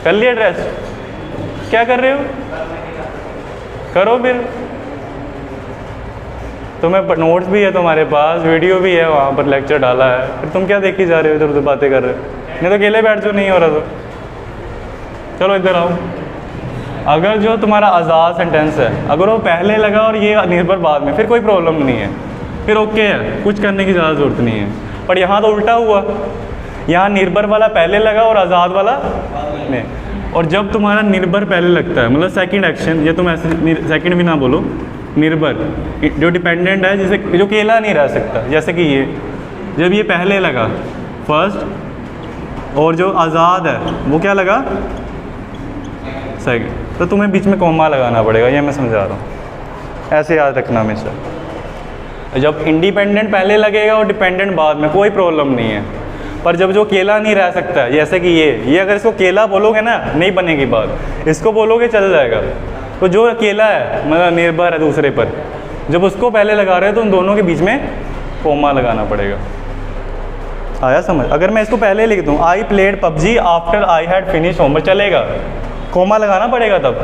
कर लिया टेस्ट? क्या कर रहे हो? करो फिर। तुम्हें नोट्स भी है तुम्हारे पास, वीडियो भी है, वहाँ पर लेक्चर डाला है, फिर तुम क्या देखी जा रहे हो, इधर उधर बातें कर रहे हो? नहीं तो अकेले बैठ जो, नहीं हो रहा तो चलो इधर आओ। अगर जो तुम्हारा आज़ाद सेंटेंस है, अगर वो पहले लगा और ये निर्भर बाद में, फिर कोई प्रॉब्लम नहीं है, फिर ओके है, कुछ करने की ज़्यादा ज़रूरत नहीं है। पर यहाँ तो उल्टा हुआ, यहाँ निर्भर वाला पहले लगा और आज़ाद वाला नहीं। और जब तुम्हारा निर्भर पहले लगता है, मतलब सेकंड एक्शन, ये तुम ऐसे सेकंड भी ना बोलो, निर्भर जो डिपेंडेंट है, जिसे जो अकेला नहीं रह सकता, जैसे कि ये, जब ये पहले लगा फर्स्ट, और जो आज़ाद है वो क्या लगा? सेकंड, तो तुम्हें बीच में कोमा लगाना पड़ेगा, ये मैं समझा रहा हूँ, ऐसे याद रखना हमेशा। जब इंडिपेंडेंट पहले लगेगा और डिपेंडेंट बाद में, कोई प्रॉब्लम नहीं है। पर जब जो अकेला नहीं रह सकता, जैसे कि ये अगर इसको अकेला बोलोगे ना, नहीं बनेगी बात, इसको बोलोगे चल जाएगा। तो जो अकेला है, मतलब निर्भर है दूसरे पर, जब उसको पहले लगा रहे हो तो उन दोनों के बीच में कोमा लगाना पड़ेगा। आया समझ? अगर मैं इसको पहले लिख दूँ, I played PUBG after I had finish homework, चलेगा? कोमा लगाना पड़ेगा तब।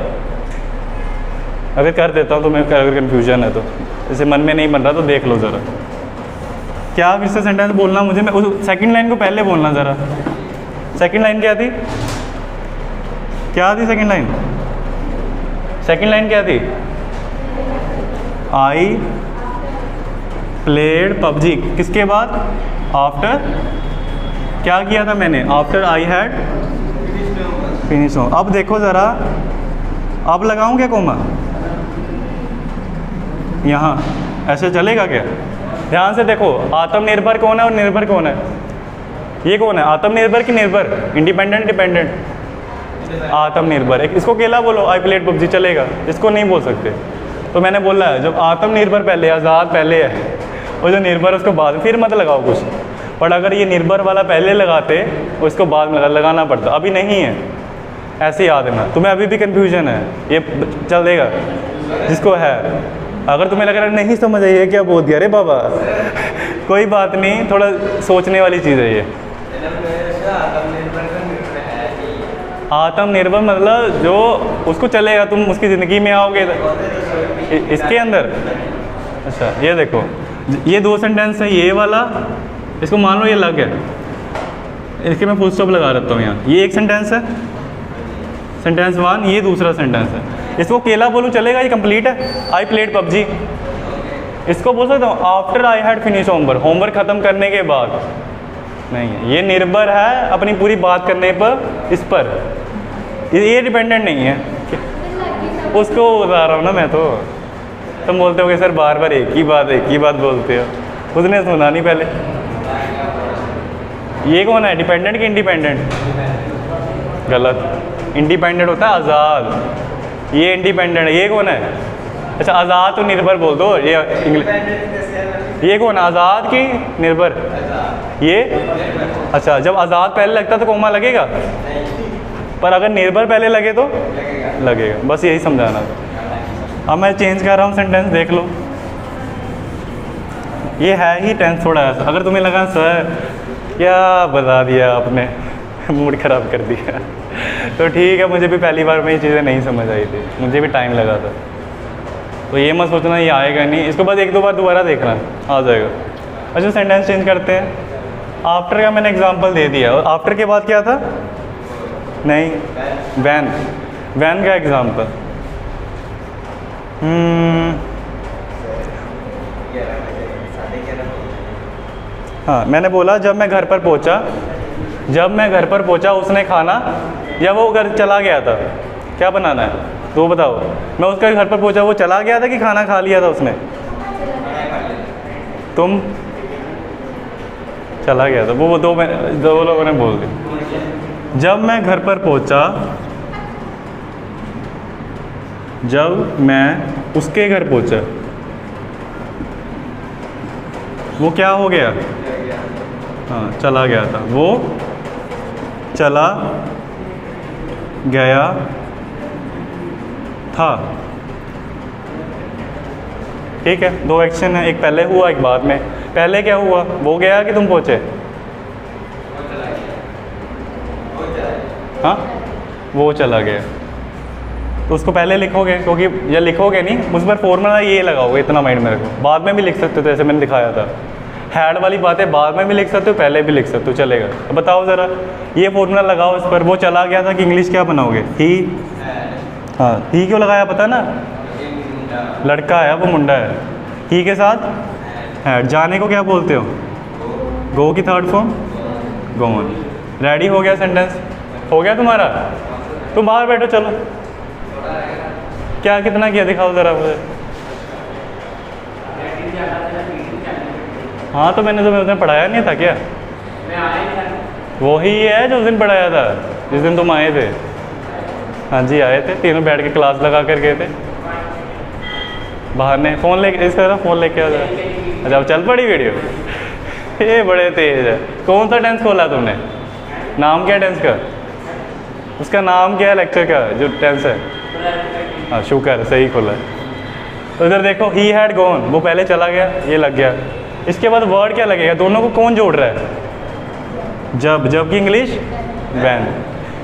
अगर कर देता हूँ तो मैं, अगर कन्फ्यूजन है तो, जैसे मन में नहीं बन रहा तो देख लो ज़रा। क्या फिर से सेंटेंस बोलना मुझे, मैं उस सेकंड लाइन को पहले बोलना ज़रा। सेकंड लाइन क्या थी? क्या थी सेकंड लाइन? सेकंड लाइन क्या थी? आई प्लेड पबजी, किसके बाद? आफ्टर, क्या किया था मैंने? आफ्टर आई हैड फिनिश हो। अब देखो ज़रा, अब लगाऊं क्या कोमा? यहाँ ऐसे चलेगा क्या? ध्यान से देखो, आत्मनिर्भर कौन है और निर्भर कौन है? ये कौन है? आत्मनिर्भर की निर्भर? Independent dependent? आत्मनिर्भर। एक इसको अकेला बोलो, आई प्लेड पबजी, चलेगा? इसको नहीं बोल सकते। तो मैंने बोला है जब आत्मनिर्भर पहले, आज़ाद पहले है, और जो निर्भर उसको बाद में, फिर मत लगाओ कुछ। पर अगर ये निर्भर वाला पहले लगाते, उसको बाद में लगाना पड़ता, अभी नहीं है, ऐसे याद रखना। तुम्हें अभी भी कन्फ्यूजन है, ये चलेगा जिसको है। अगर तुम्हें लग रहा है नहीं समझ आई, ये क्या बोल दिया, अरे बाबा कोई बात नहीं, थोड़ा सोचने वाली चीज़ है ये। आत्मनिर्भर मतलब जो उसको चलेगा, तुम उसकी ज़िंदगी में आओगे इसके अंदर। अच्छा ये देखो, ये दो सेंटेंस है, ये वाला इसको मान लो ये लग है, इसके मैं फुल स्टॉप लगा देता हूँ यहाँ। ये एक सेंटेंस है, सेंटेंस 1, ये दूसरा सेंटेंस है। इसको अकेला बोलूँ चलेगा, ये कंप्लीट है। आई प्लेड पबजी, इसको बोल सकता हूँ after I had finish homework, homework ख़त्म करने के बाद। नहीं है, ये निर्भर है अपनी पूरी बात करने पर, इस पर, ये डिपेंडेंट नहीं है। उसको बता रहा हूँ ना मैं तो। तुम बोलते हो कि सर बार बार एक ही बात बोलते हो, उसने सुना नहीं पहले। ये कौन है, डिपेंडेंट कि इंडिपेंडेंट? गलत, इंडिपेंडेंट होता है आज़ाद, ये इंडिपेंडेंट है। ये कौन है? अच्छा आज़ाद तो निर्भर बोल दो, ये इंग्लिश। ये कौन, आज़ाद की निर्भर? ये अच्छा, जब आज़ाद पहले लगता तो कोमा लगेगा, पर अगर निर्भर पहले लगे तो लगेगा। बस यही समझाना था। अब मैं चेंज कर रहा हूँ सेंटेंस, देख लो। ये है ही टेंस थोड़ा ऐसा। अगर तुम्हें लगा सर क्या बता दिया आपने, मूड ख़राब कर दिया, तो ठीक है, मुझे भी पहली बार में ये चीज़ें नहीं समझ आई थी, मुझे भी टाइम लगा था। तो ये मत सोचना ये आएगा नहीं, इसको बस एक दो बार दोबारा देखना, आ जाएगा। अच्छा सेंटेंस चेंज करते हैं। आफ्टर का मैंने एग्जांपल दे दिया, और आफ्टर के बाद क्या था? नहीं, वैन, वैन का एग्जांपल। हाँ, मैंने बोला जब मैं घर पर पहुंचा उसने खाना, या वो घर चला गया था, क्या बनाना है तो बताओ। मैं उसके घर पर पहुंचा, वो चला गया था कि खाना खा लिया था उसने? तुम चला गया था, वो दो लोगों ने बोल दिया। जब मैं घर पर पहुंचा, जब मैं उसके घर पहुंचा, वो क्या हो गया? हाँ, चला गया था, वो चला गया था। ठीक है, दो एक्शन है, एक पहले हुआ एक बाद में। पहले क्या हुआ, वो गया कि तुम पहुँचे? हाँ, वो चला गया। तो उसको पहले लिखोगे, क्योंकि या लिखोगे नहीं, उस पर फॉर्मूला ये लगाओगे, इतना माइंड में रखो। बाद में भी लिख सकते हो, जैसे मैंने दिखाया था। हैड वाली बातें बाद में भी लिख सकते हो, पहले भी लिख सकते हो, चलेगा। अब बताओ ज़रा, ये फॉर्मूला लगाओ इस पर। वो चला गया था कि इंग्लिश क्या बनाओगे? ही। हाँ, ही क्यों लगाया पता ना? लड़का है, वो मुंडा है। ही के साथ हैड। जाने को क्या बोलते हो? गो की थर्ड फॉर्म गोन। रेडी हो गया सेंटेंस? हो गया तुम्हारा? तुम बाहर बैठो, चलो। क्या कितना किया दिखाओ ज़रा मुझे। हाँ, तो मैंने तुम्हें उस दिन पढ़ाया नहीं था क्या? वही है जो उस दिन पढ़ाया था, जिस दिन तुम आए थे। हाँ जी, आए थे, तीनों बैठ के क्लास लगा कर गए थे। बाहर ने फ़ोन लेके, इस तरह फ़ोन लेके आ जाए। अच्छा, अब चल पड़ी वीडियो। ये बड़े तेज है। कौन सा टेंस खोला तुमने? नाम क्या टेंस का? उसका नाम क्या है लेक्चर का जो टेंस है? हाँ, शुक्र, सही खोला है। तो इधर देखो, ही हैड गॉन, वो पहले चला गया, ये लग गया। इसके बाद वर्ड क्या लगेगा? दोनों को कौन जोड़ रहा है? जब, जब की English when.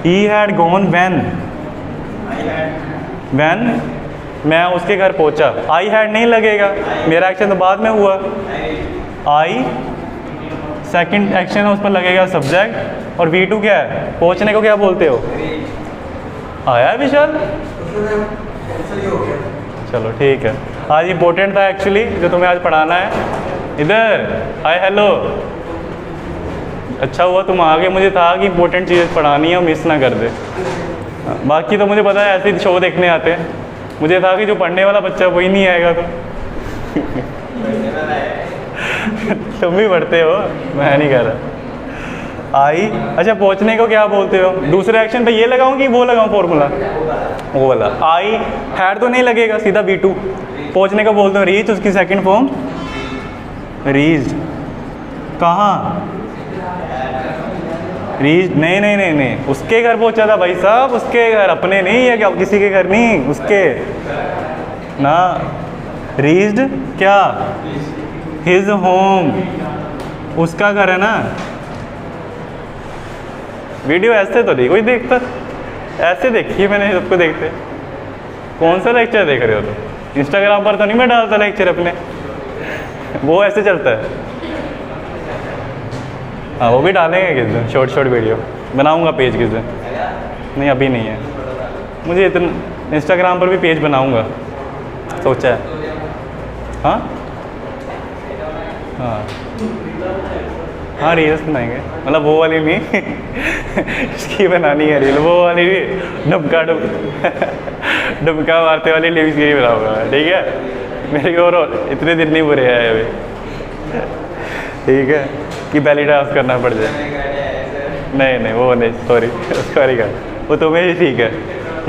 He had gone when, when मैं उसके घर पहुंचा। आई हैड नहीं लगेगा, मेरा एक्शन तो बाद में हुआ। आई सेकंड एक्शन है, उस पर लगेगा सब्जेक्ट। और V2 क्या है? पहुंचने को क्या बोलते हो? आया है विशाल? चलो ठीक है। आज इम्पोर्टेंट था एक्चुअली, जो तुम्हें आज पढ़ाना है। इधर हाय हेलो। अच्छा हुआ तुम आ गए, मुझे था कि इम्पोर्टेंट चीज़ें पढ़ानी है और मिस ना कर दे। बाकी तो मुझे पता है ऐसे ही शो देखने आते हैं, मुझे था कि जो पढ़ने वाला बच्चा वही नहीं आएगा। तो तुम भी पढ़ते हो, मैं नहीं कह रहा। आई, अच्छा पहुँचने को क्या बोलते हो? दूसरे एक्शन पे ये लगाऊं कि वो लगाऊं फॉर्मूला? वो वाला। आई हैड तो नहीं लगेगा, सीधा V2। पहुँचने को बोलते हो रीच, उसकी सेकंड फॉर्म रीच। कहाँ? रीच नहीं नहीं नहीं नहीं, उसके घर पहुँचा था भाई साहब, उसके घर, अपने नहीं है क्या, किसी के घर नहीं, उसके ना। रीच्ड क्या? हिज होम, उसका घर है ना। वीडियो ऐसे तो नहीं कोई देखता, ऐसे देखिए मैंने सबको देखते। कौन सा लेक्चर देख रहे हो तुम? इंस्टाग्राम पर तो नहीं मैं डालता लेक्चर अपने, वो ऐसे चलता है। हाँ वो भी डालेंगे किस दिन, शॉर्ट वीडियो बनाऊंगा पेज किस दिन। नहीं अभी नहीं है मुझे इतना, इंस्टाग्राम पर भी पेज बनाऊंगा सोचा है। हाँ हाँ हाँ रील्स बनाएंगे, मतलब वो वाली नहीं इसकी बनानी है रील, वो वाली नहीं, डुबका मारते वाली लिप्स की बनाऊंगा, ठीक है। मेरे को और इतने दिन नहीं बुरे आए अभी, ठीक है, कि बैली डांस करना पड़ जाए। नहीं नहीं वो नहीं, सॉरी सॉरी का, वो तुम्हें ही ठीक है।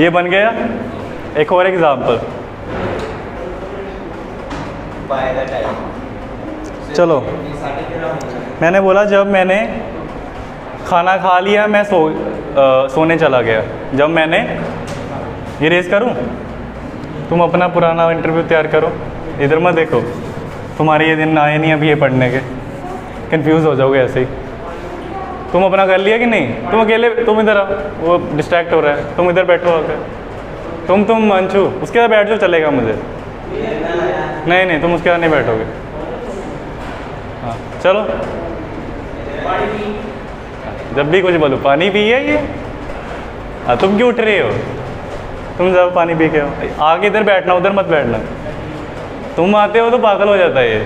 ये बन गया। एक और एग्जाम्पल, चलो मैंने बोला जब मैंने खाना खा लिया मैं सोने चला गया। जब मैंने, ये रेस करूं, तुम अपना पुराना इंटरव्यू तैयार करो, इधर मत देखो, तुम्हारे ये दिन आए नहीं अभी ये पढ़ने के, कंफ्यूज हो जाओगे ऐसे ही। तुम अपना कर लिया कि नहीं? तुम अकेले, तुम इधर आओ, वो डिस्ट्रैक्ट हो रहा है, तुम इधर बैठो आकर, तुम अंशु उसके साथ बैठ जाओ, चलेगा मुझे। नहीं तुम उसके साथ नहीं बैठोगे। हाँ चलो, जब भी कुछ बोलो पानी पिए ये। हाँ तुम क्यों उठ रहे हो? तुम जाओ पानी पी के आओ, आगे इधर बैठना, उधर मत बैठना। तुम आते हो तो पागल हो जाता है ये,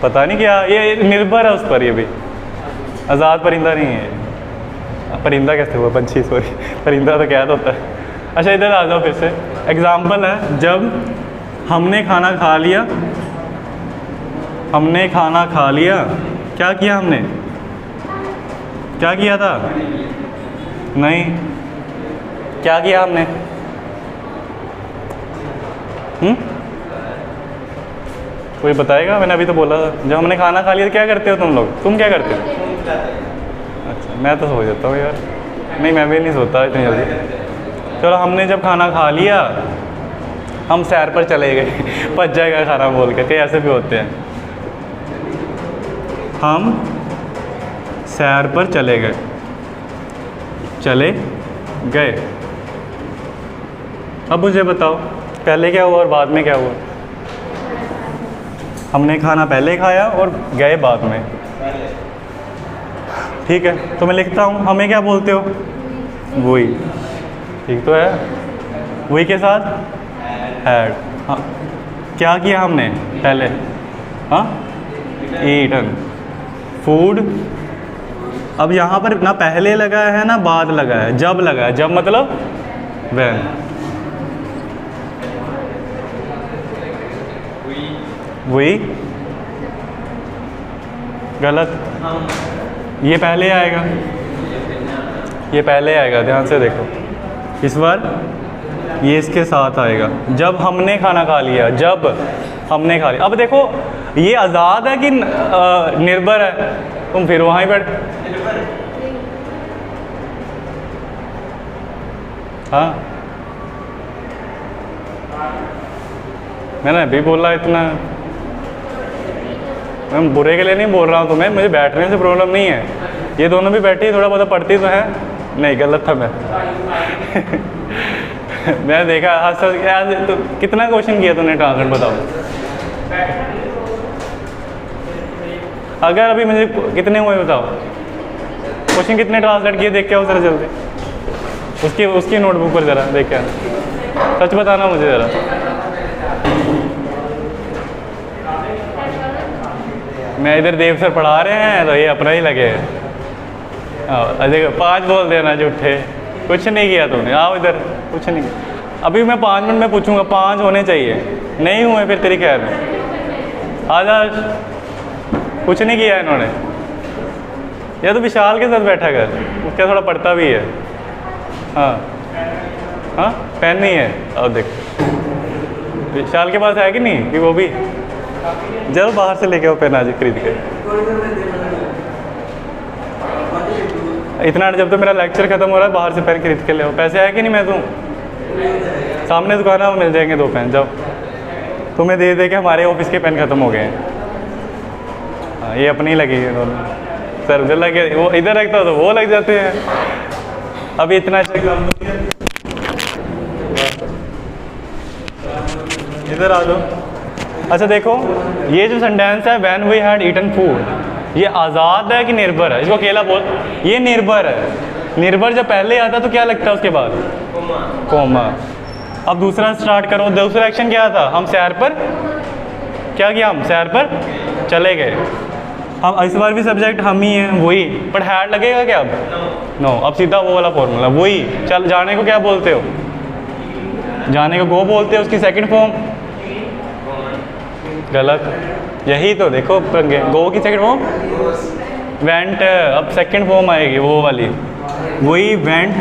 पता नहीं क्या, ये निर्भर है उस पर। ये भी आज़ाद परिंदा नहीं है। परिंदा कैसे हुआ? पंछी, सॉरी, परिंदा तो क्या होता है। अच्छा इधर आ जाओ फिर से। एग्जाम्पल है, जब हमने खाना खा लिया, हमने खाना खा लिया, क्या किया हमने? क्या किया था? नहीं, क्या किया हमने? कोई बताएगा? मैंने अभी तो बोला था, जब हमने खाना खा लिया तो क्या करते हो तुम लोग? तुम क्या करते हो? अच्छा मैं तो सो जाता हूँ यार। नहीं मैं भी नहीं सोता इतनी जल्दी। चलो हमने जब खाना खा लिया, हम सैर पर चले गए पच जाएगा खाना बोल के, कई ऐसे भी होते हैं। हम सैर पर चले गए, चले गए। अब मुझे बताओ पहले क्या हुआ और बाद में क्या हुआ? हमने खाना पहले खाया और गए बाद में, ठीक है। तो मैं लिखता हूँ, हमें क्या बोलते हो? वही, ठीक तो है। वही के साथ हैड। हाँ क्या किया हमने पहले? हाँ ईटन फूड। अब यहाँ पर ना पहले लगा है ना बाद लगा है, जब लगा है। जब मतलब व्हेन। वही गलत, ये पहले आएगा, ये पहले आएगा, ध्यान से देखो इस बार, ये इसके साथ आएगा। जब हमने खाना खा लिया, जब हमने खा लिया। अब देखो ये आज़ाद है कि निर्भर है? तुम फिर वहाँ ही बैठ। हाँ मैंने अभी बोला इतना, मैं बुरे के लिए नहीं बोल रहा हूँ तुम्हें, मुझे बैठने से प्रॉब्लम नहीं है। ये दोनों भी बैठी, थोड़ा बहुत पढ़ती तो है। नहीं गलत था मैं मैंने देखा आज तो कितना क्वेश्चन किया तूने ट्रांसलेट बताओ। अगर अभी मुझे कितने हुए बताओ, क्वेश्चन कितने ट्रांसलेट किए देख के आओ जरा जल्दी, उसकी नोटबुक पर ज़रा देख के आना, सच बताना मुझे ज़रा। मैं इधर देव सर पढ़ा रहे हैं तो ये अपना ही लगे। देखो 5 बोल देना झूठे, कुछ नहीं किया तुमने। आओ इधर, कुछ नहीं किया। अभी मैं 5 मिनट में पूछूंगा, 5 होने चाहिए, नहीं हुए फिर तेरी खैर में। आजा, कुछ नहीं किया इन्होंने। या तो विशाल के साथ बैठा कर, उसका थोड़ा पढ़ता भी है। हाँ हाँ पेन नहीं है, अब देख विशाल के पास है कि नहीं, कि वो भी जरूर बाहर से लेके आओ पेन आज खरीद के। इतना जब तो मेरा लेक्चर खत्म हो रहा है, बाहर से पेन खरीद के ले आओ। पैसे है कि नहीं? मैं दूँ, सामने दुकान में मिल जाएंगे 2 पेन। जाओ, तुम्हें दे दे के हमारे ऑफिस के पेन ख़त्म हो गए हैं। हाँ ये अपनी लगी है दोनों। सर उधर लगे, वो इधर रखता तो वो लग जाते हैं। अभी इतना अच्छा एग्जाम्पल, इधर आ जाओ। अच्छा देखो, ये जो सेंटेंस है when we had eaten food, ये आज़ाद है कि निर्भर है? इसको अकेला बोल, ये निर्भर है। निर्भर जब पहले आता तो क्या लगता है उसके बाद? कोमा। अब दूसरा स्टार्ट करो। दूसरा एक्शन क्या था? हम सैर पर, क्या किया? हम सैर पर चले गए। हम इस बार भी सब्जेक्ट हम ही हैं, वही, बट हैड लगेगा क्या अब? नो। अब सीधा वो वाला फॉर्मूला वही। चल, जाने को क्या बोलते हो? जाने को गो बोलते हो, उसकी सेकंड फॉर्म गलत। यही तो देखो, गो की सेकंड फॉर्म वेंट। अब सेकंड फॉर्म आएगी वो वाली, वही वेंट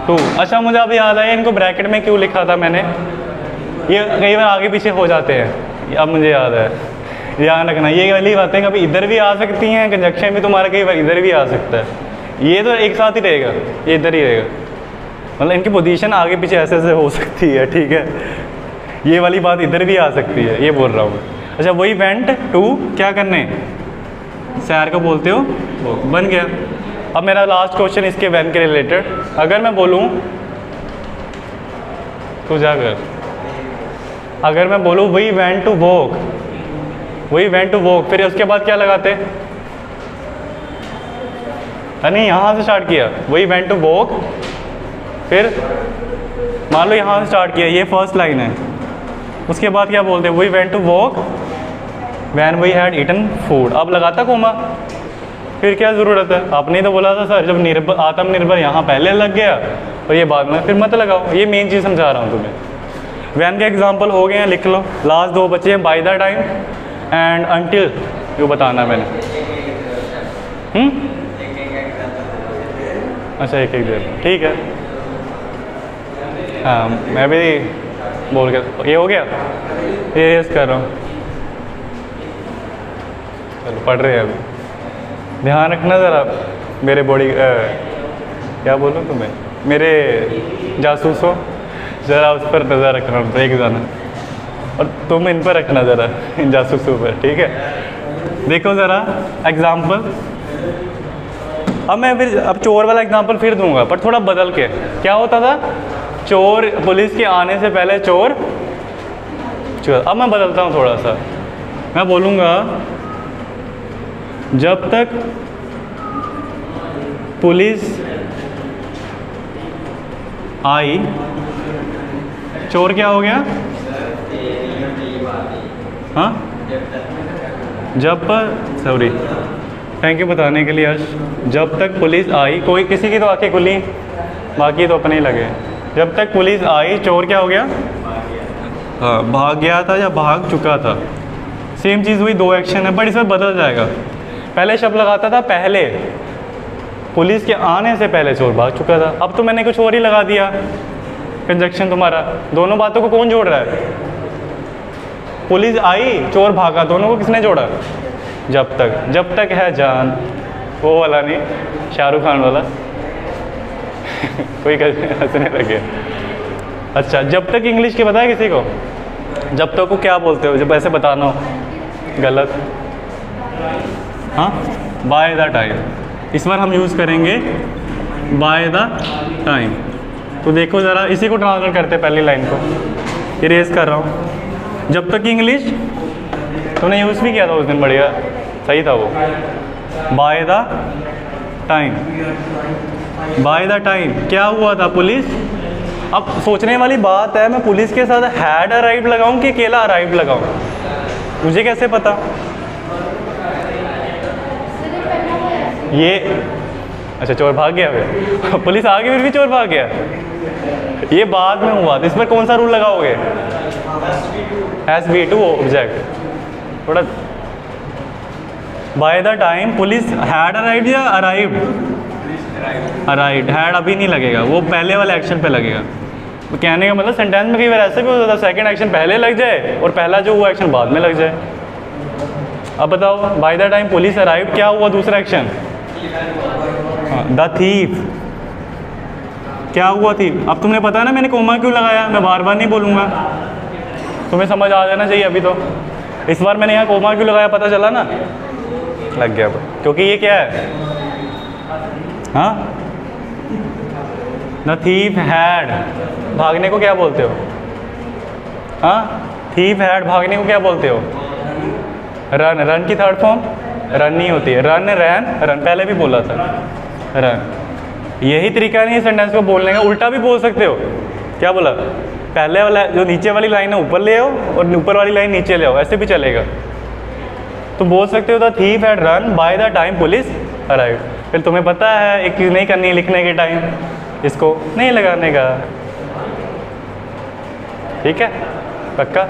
टू। अच्छा मुझे अभी याद आया, इनको ब्रैकेट में क्यों लिखा था मैंने, ये कई बार आगे पीछे हो जाते हैं, अब मुझे याद है। ध्यान रखना, ये वाली बातें कभी इधर भी आ सकती हैं, कंजक्शन भी तुम्हारा कई बार इधर भी आ सकता है। ये तो एक साथ ही रहेगा, ये इधर ही रहेगा, मतलब इनकी पोजीशन आगे पीछे ऐसे ऐसे हो सकती है, ठीक है। ये वाली बात इधर भी आ सकती है, ये बोल रहा हूँ मैं। अच्छा वही वेंट टू, क्या करने? सैर को बोलते हो, वो बन गया। अब मेरा लास्ट क्वेश्चन इसके वैन के रिलेटेड, अगर मैं बोलूँ तो जाकर, अगर मैं बोलूँ वही वेंट टू वॉक, वही वेंट टू वॉक, फिर उसके बाद क्या लगाते? नहीं, यहाँ से स्टार्ट किया, वही वेंट टू वॉक, फिर मान लो यहाँ से स्टार्ट किया, ये फर्स्ट लाइन है, उसके बाद क्या बोलते हैं? वही went to walk when we had eaten food. अब लगाता कोमा, फिर क्या ज़रूरत है? आपने तो बोला था सर, जब निर्भर, आत्मनिर्भर यहाँ पहले लग गया और ये बाद में, फिर मत लगाओ। ये मेन चीज़ समझा रहा हूँ तुम्हें। वैन के एग्जाम्पल हो गए हैं, लिख लो। लास्ट दो बच्चे हैं, bye the time and until, ये बताना मैंने। अच्छा एक एक देर, ठीक है। हाँ मैं भी बोल के, ये हो गया, ये रेस कर रहा हूँ। चलो पढ़ रहे हैं अभी। ध्यान रखना ज़रा, मेरे बॉडी क्या बोलूँ तुम्हें, मेरे जासूस हो, ज़रा उस पर नज़र रखना, ब्रेक जाना, और तुम इन पर रखना ज़रा, इन जासूसों पर, ठीक है। देखो ज़रा एग्ज़ाम्पल, अब मैं फिर अब चोर वाला एग्ज़ाम्पल फिर दूंगा, पर थोड़ा बदल के। क्या होता था? चोर, पुलिस के आने से पहले चोर। अब मैं बदलता हूँ थोड़ा सा, मैं बोलूँगा जब तक पुलिस आई, चोर क्या हो गया? हाँ, जब पर, सॉरी, थैंक यू बताने के लिए हर्ष। जब तक पुलिस आई, कोई किसी की तो आंखें खुली, बाकी तो अपने ही लगे। जब तक पुलिस आई, चोर क्या हो गया? हाँ, भाग गया था या भाग चुका था। सेम चीज़ हुई, दो एक्शन है, बट इसमें बदल जाएगा। पहले शब्द लगाता था पहले, पुलिस के आने से पहले चोर भाग चुका था। अब तो मैंने कुछ और ही लगा दिया, कंजक्शन तुम्हारा। दोनों बातों को कौन जोड़ रहा है? पुलिस आई, चोर भागा, दोनों को किसने जोड़ा? जब तक। जब तक है जान, वो वाला नहीं, शाहरुख खान वाला। कोई हंसने लगे। अच्छा, जब तक इंग्लिश के बताया किसी को? जब तक को क्या बोलते हो जब ऐसे बताना हो? गलत। हाँ, बाय द टाइम। इस बार हम यूज़ करेंगे बाय द टाइम। तो देखो ज़रा, इसी को ट्रांसलेट करते हैं पहली लाइन को, इरेज कर रहा हूँ। जब तक की इंग्लिश तुमने यूज़ भी किया था उस दिन, बढ़िया, सही था वो। Bye the time, bye the time क्या हुआ था? पुलिस। अब सोचने वाली बात है, मैं पुलिस के साथ हैड अराइव्ड लगाऊं कि अकेला अराइव्ड लगाऊं? मुझे कैसे पता? ये अच्छा, चोर भाग गया फिर पुलिस आ गई, फिर भी चोर भाग गया, ये बाद में हुआ। तो इस पर कौन सा रूल लगाओगे? Has be to object. थोड़ा by the time police had arrived या अराइव्ड? अराइव्ड। हैड अभी नहीं लगेगा, वो पहले वाले एक्शन पे लगेगा। तो कहने का मतलब सेंटेंस में कई बार ऐसे भी हो जाता है, सेकंड एक्शन पहले लग जाए और पहला जो हुआ एक्शन बाद में लग जाए। अब बताओ, bye the time police arrived, क्या हुआ दूसरा एक्शन? The thief. क्या हुआ थी? अब तुमने पता है ना मैंने कोमा क्यों लगाया, मैं बार बार नहीं बोलूँगा, तुम्हें समझ आ जाना चाहिए अभी तो। इस बार मैंने यहाँ कोमा क्यों लगाया, पता चला ना? लग गया, क्योंकि ये क्या है? हाँ, द थीफ हैड, भागने को क्या बोलते हो? हाँ, थीफ हैड भागने को क्या बोलते हो? रन। रन की थर्ड फॉर्म रन नहीं होती है, रन रैन रन, पहले भी बोला था रन। यही तरीका नहीं है सेंटेंस को बोलने का, उल्टा भी बोल सकते हो। क्या बोला? पहले वाला जो नीचे वाली लाइन है ऊपर ले आओ और ऊपर वाली लाइन नीचे ले आओ, ऐसे भी चलेगा। तो बोल सकते हो the thief had run by the time police arrived. फिर तुम्हें पता है एक चीज़ नहीं करनी है लिखने के टाइम, इसको नहीं लगाने का, ठीक है? पक्का?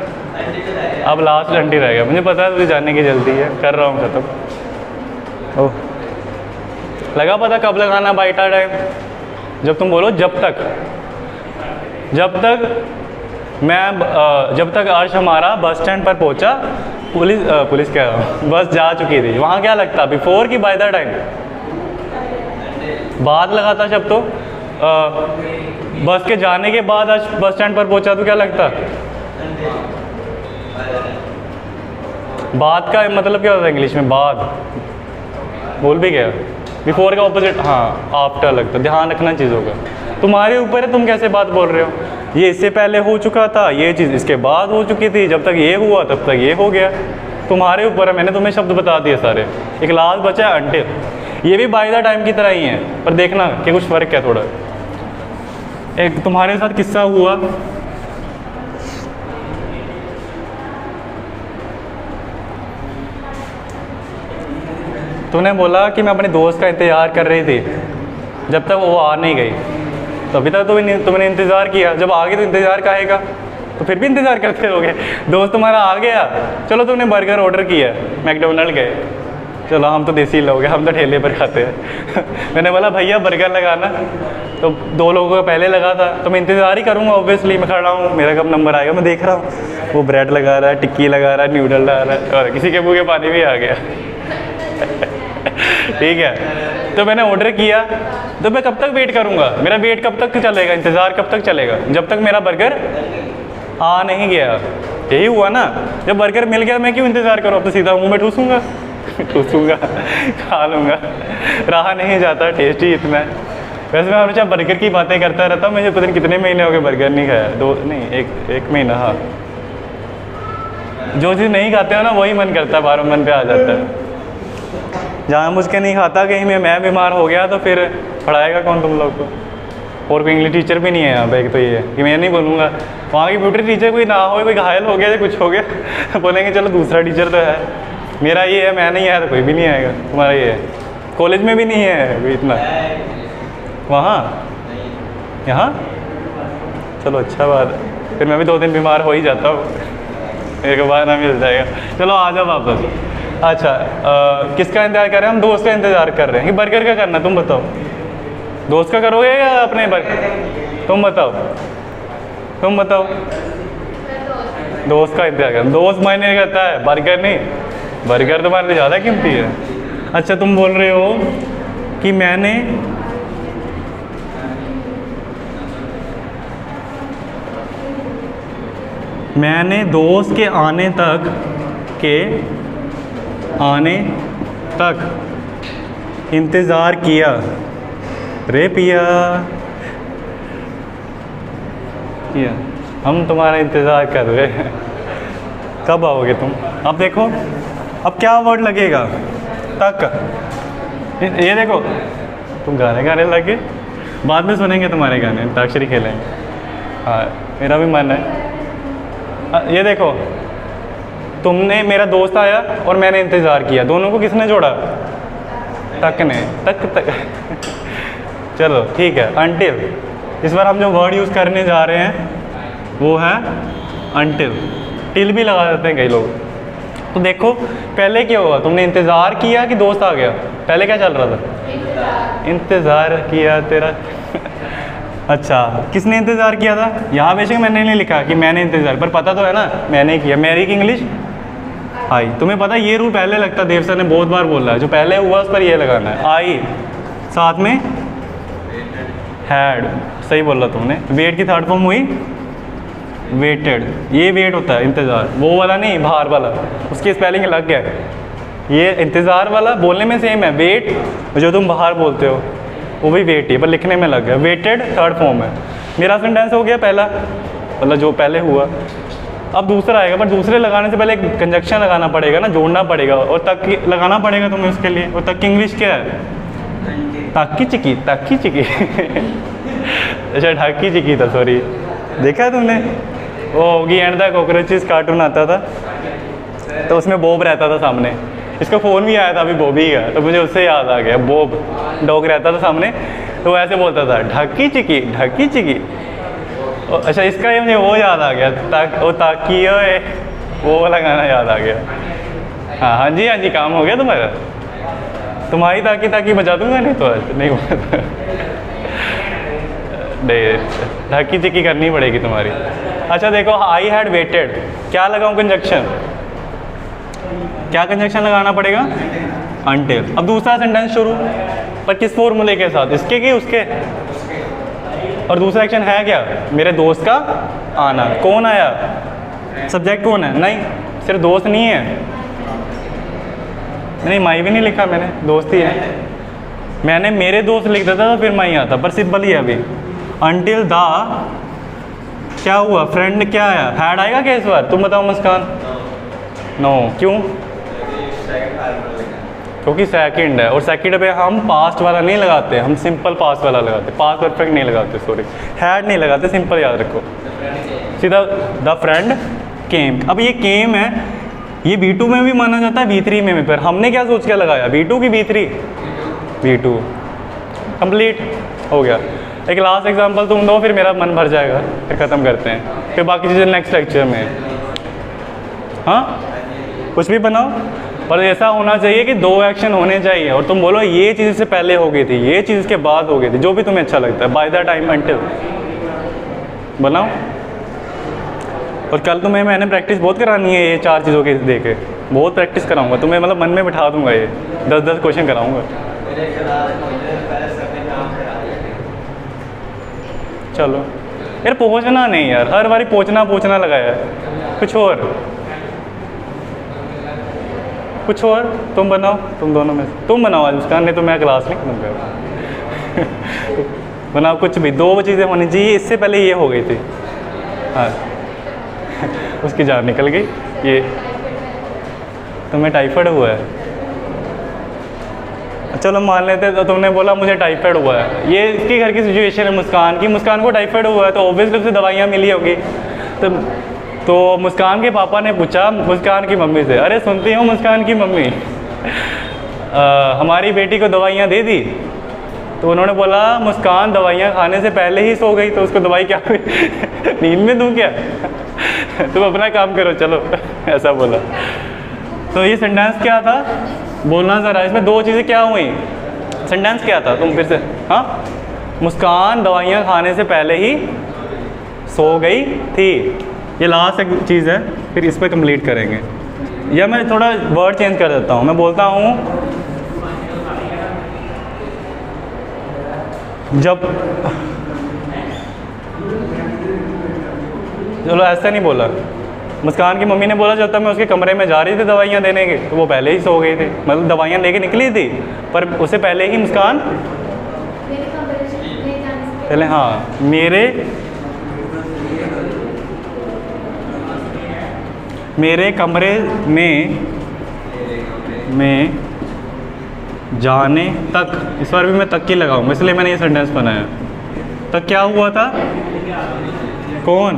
अब लास्ट घंटी रह गया, मुझे पता है तुझे जाने की जल्दी है, कर रहा हूँ खत्म। ओह, लगा पता कब लगाना बाइटा टाइम? जब तुम बोलो जब तक, जब तक जब तक अर्श हमारा बस स्टैंड पर पहुंचा, पुलिस क्या बस जा चुकी थी। वहाँ क्या लगता? बिफोर की बाय द टाइम? बाद लगाता शब्द तो बस के जाने के बाद अर्श बस स्टैंड पर पहुंचा तो क्या लगता? बाद का मतलब क्या होता है इंग्लिश में? बाद बोल भी गया। बिफोर का ऑपोजिट हाँ आफ्टर लगता। ध्यान रखना चीज़ों का, तुम्हारे ऊपर है तुम कैसे बात बोल रहे हो। ये इससे पहले हो चुका था, ये चीज़ इसके बाद हो चुकी थी, जब तक ये हुआ तब तक ये हो गया। तुम्हारे ऊपर है, मैंने तुम्हें शब्द बता दिए सारे। एक लास्ट बचा है अंटिल, ये भी बाय द टाइम की तरह ही है, पर देखना कि कुछ फ़र्क है थोड़ा। एक तुम्हारे साथ किस्सा हुआ, तूने बोला कि मैं अपने दोस्त का इंतज़ार कर रही थी जब तक वो आ नहीं गई, तो अभी तक तुमने इंतज़ार किया, जब आ गई तो इंतज़ार काहेगा? तो फिर भी इंतज़ार करते रहोगे। दोस्त तुम्हारा आ गया, चलो तुमने बर्गर ऑर्डर किया, मैकडोनल्ड गए, चलो हम तो देसी लोग हैं, हम तो ठेले पर खाते हैं मैंने बोला भैया बर्गर लगाना, तो 2 लोगों का पहले लगा था, तो मैं इंतज़ार ही करूँगा ऑब्वियसली, मैं खड़ा हूँ, मेरा कब नंबर आएगा मैं देख रहा हूँ। वो ब्रेड लगा रहा है, टिक्की लगा रहा है, न्यूडल लगा रहा है, और किसी के मुँह के पानी भी आ गया ठीक है, तो मैंने ऑर्डर किया, तो मैं कब तक वेट करूँगा? मेरा वेट कब तक चलेगा, इंतज़ार कब तक चलेगा? जब तक मेरा बर्गर आ नहीं गया। यही हुआ ना, जब बर्गर मिल गया मैं क्यों इंतज़ार करूँ? अब तो सीधा मुँह में ठूसूँगा ठूसूँगा खा लूँगा, रहा नहीं जाता, टेस्टी इतना है। वैसे मैं हमेशा बर्गर की बातें करता रहता हूँ, मुझे पता नहीं कितने महीने हो गए बर्गर नहीं खाया, 2 नहीं एक महीना। हाँ, जो चीज़ नहीं खाते हो ना वही मन करता है, बार मन पे आ जाता है। जहाँ मुझके नहीं खाता, कहीं में मैं बीमार हो गया तो फिर पढ़ाएगा कौन तुम लोग को? और कोई इंग्लिश टीचर भी नहीं है यहाँ पे, एक तो ये है कि मैं नहीं बोलूँगा। वहाँ की ब्यूटी टीचर कोई ना हो, कोई घायल हो गया, कुछ हो गया बोलेंगे चलो दूसरा टीचर तो है। मेरा ये है, मैं नहीं आया तो कोई भी नहीं आएगा। तुम्हारा ये है, कॉलेज में भी नहीं है कोई इतना, वहाँ यहाँ चलो अच्छा बात है, फिर मैं भी 2 दिन बीमार हो ही जाता हूँ, एक बार ना मिल जाएगा। चलो आ जाओ वापस। अच्छा, किसका इंतज़ार कर रहे हैं हम? दोस्त का इंतज़ार कर रहे हैं कि बर्गर का करना? तुम बताओ, दोस्त का करोगे या अपने बर्गर? तुम बताओ, तुम बताओ। दोस्त का इंतज़ार कर, दोस्त मायने करता है, बर्गर नहीं। बर्गर तुम्हारे लिए ज़्यादा कीमती है। अच्छा, तुम बोल रहे हो कि मैंने दोस्त के आने तक इंतज़ार किया। रे पिया हम तुम्हारा इंतज़ार कर रहे हैं, कब आओगे तुम? अब देखो अब क्या वर्ड लगेगा, तक। ये देखो तुम गाने लगे, बाद में सुनेंगे तुम्हारे गाने, अंताक्षरी खेलेंगे। हाँ, मेरा भी मन है। ये देखो, तुमने, मेरा दोस्त आया और मैंने इंतज़ार किया, दोनों को किसने जोड़ा? तक ने, तक चलो ठीक है, अनटिल। इस बार हम जो वर्ड यूज़ करने जा रहे हैं वो है अनटिल। टिल भी लगा देते हैं कई लोग। तो देखो पहले क्या हुआ, तुमने इंतज़ार किया कि दोस्त आ गया? पहले क्या चल रहा था? इंतज़ार किया तेरा अच्छा, किसने इंतज़ार किया था? यहाँ बेशक मैंने नहीं लिखा कि मैंने इंतज़ार, पर पता तो है ना मैंने किया। मेरी की इंग्लिश आई। तुम्हें पता है ये रूल पहले लगता, देव सर ने बहुत बार बोला है, जो पहले हुआ उस पर ये लगाना है। आई साथ में हैड, सही बोला तुमने। वेट की थर्ड फॉर्म हुई वेटेड। ये वेट होता है इंतज़ार, वो वाला नहीं, बाहर वाला, उसकी स्पेलिंग अलग है। ये इंतज़ार वाला बोलने में सेम है, वेट जो तुम बाहर बोलते हो वो भी वेट ही, पर लिखने में लग गया। वेटेड थर्ड फॉर्म है। मेरा सेंटेंस हो गया पहला, मतलब जो पहले हुआ। अब दूसरा आएगा, पर दूसरे लगाने से पहले एक कंजक्शन लगाना पड़ेगा ना, जोड़ना पड़ेगा, और तक लगाना पड़ेगा तुम्हें उसके लिए। और तक की इंग्लिश क्या है? ताकी चिकी, ताकी चिकी अच्छा ढाकी चिकी था, सॉरी। देखा है तुमने? वो होगी एंड द कॉकरोचेस कार्टून आता था, तो उसमें बॉब रहता था सामने। इसका फ़ोन भी आया था अभी बॉबी का, तो मुझे उससे याद आ गया। बॉब डॉग रहता था सामने, तो वो ऐसे बोलता था ढाकी चिकी, ढाकी चिकी। अच्छा इसका ये मुझे वो याद आ गया, ताकि वो वाला गाना याद आ गया। हाँ हाँ जी, हाँ जी, काम हो गया तुम्हारा। तुम्हारी ताकि ताकि बजा दूंगा, नहीं तो आज नहीं बजा। नहीं, ढाकी चिकी करनी पड़ेगी तुम्हारी। अच्छा देखो, आई हैड वेटेड, क्या लगाऊं कंजक्शन? क्या कंजक्शन लगाना पड़ेगा? अनटिल। अब दूसरा सेंटेंस शुरू, पर किस फॉर्मूले के साथ? इसके कि उसके? और दूसरा एक्शन है क्या? मेरे दोस्त का आना। कौन आया? सब्जेक्ट कौन है? नहीं, सिर्फ दोस्त नहीं है। नहीं, माई भी नहीं लिखा मैंने, दोस्त ही है। मैंने मेरे दोस्त लिख देता तो फिर माई आता, पर सिंपल ही है अभी। अनटिल द क्या हुआ? फ्रेंड क्या आया? हैड आएगा क्या इस बार? तुम बताओ मुस्कान। नो, क्यों? क्योंकि सेकंड है, और सेकंड पे हम पास्ट वाला नहीं लगाते, हम सिंपल पास्ट वाला लगाते, पास्ट परफेक्ट नहीं लगाते, सॉरी, हैड नहीं लगाते, सिंपल याद रखो सीधा। द फ्रेंड केम। अब ये केम है, ये V2 में भी माना जाता है, V3 में भी। पर हमने क्या सोच के लगाया? V2 की V3? V2 कंप्लीट हो गया। एक लास्ट एग्जांपल तुम दो, फिर मेरा मन भर जाएगा, फिर ख़त्म करते हैं, फिर बाकी चीज़ें नेक्स्ट लेक्चर में। हाँ, कुछ भी बनाओ, पर ऐसा होना चाहिए कि 2 एक्शन होने चाहिए, और तुम बोलो ये चीज़ से पहले हो गई थी, ये चीज़ इसके बाद हो गई थी, जो भी तुम्हें अच्छा लगता है। बाय द टाइम अनटिल बनाओ। और कल तुम्हें मैंने प्रैक्टिस बहुत करानी है, ये 4 चीज़ों के दे के बहुत प्रैक्टिस कराऊंगा तुम्हें, मतलब मन में बिठा दूंगा, ये 10-10 क्वेश्चन कराऊंगा। चलो यार, पहुंचना नहीं यार, हर बारी पहुंचना लगाया है। कुछ और तुम बनाओ, तुम दोनों में तुम बनाओ आज उसका, नहीं तो मैं क्लास नहीं खत्म करूँगा। बनाओ कुछ भी, 2 चीज़ें होनी चाहिए। इससे पहले ये हो गई थी, हाँ उसकी जान निकल गई। ये तुम्हें टाइफाइड हुआ है, चलो मान लेते, तो तुमने बोला मुझे टाइफाइड हुआ है, ये इसके घर की सिचुएशन है मुस्कान की। मुस्कान को टाइफाइड हुआ है, तो ऑब्वियसली उसे दवाइयाँ मिली होगी। तो मुस्कान के पापा ने पूछा मुस्कान की मम्मी से, अरे सुनती हूँ मुस्कान की मम्मी, हमारी बेटी को दवाइयाँ दे दी? तो उन्होंने बोला मुस्कान दवाइयाँ खाने से पहले ही सो गई, तो उसको दवाई क्या हुई? नींद में दूँ क्या? तुम अपना काम करो, चलो ऐसा बोला। तो ये सेंटेंस क्या था? बोलना ज़रा, इसमें 2 चीज़ें क्या हुई? सेंटेंस क्या था? तुम फिर से, हाँ, मुस्कान दवाइयाँ खाने से पहले ही सो गई थी। ये लास्ट एक चीज़ है, फिर इस पर कंप्लीट करेंगे। या मैं थोड़ा वर्ड चेंज कर देता हूँ, मैं बोलता हूँ जब, चलो ऐसा नहीं बोला। मुस्कान की मम्मी ने बोला जब तक मैं उसके कमरे में जा रही थी दवाइयाँ देने के, तो वो पहले ही सो गई थी, मतलब दवाइयाँ लेके निकली थी, पर उससे पहले ही मुस्कान पहले, हाँ, मेरे कमरे में जाने तक, इस बार भी मैं तक ही लगाऊंगा, इसलिए मैंने ये सेंटेंस बनाया। तक क्या हुआ था? कौन?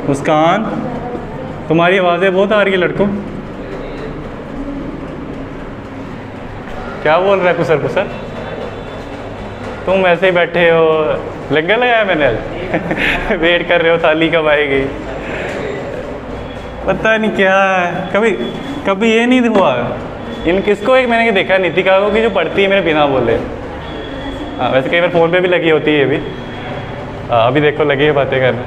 मुस्कान। तुम्हारी आवाज़ें बहुत आ रही है लड़कों, क्या बोल रहा है कुसर? तुम ऐसे ही बैठे हो, लंगर लगाया मैंने आज वेट कर रहे हो थाली कब आएगी, पता नहीं क्या है। कभी ये नहीं हुआ इन किसको? एक मैंने देखा नीतिका को कि जो पढ़ती है मेरे बिना बोले। हाँ, वैसे कई बार फ़ोन पे भी लगी होती है ये भी। अभी देखो लगी है बातें करने।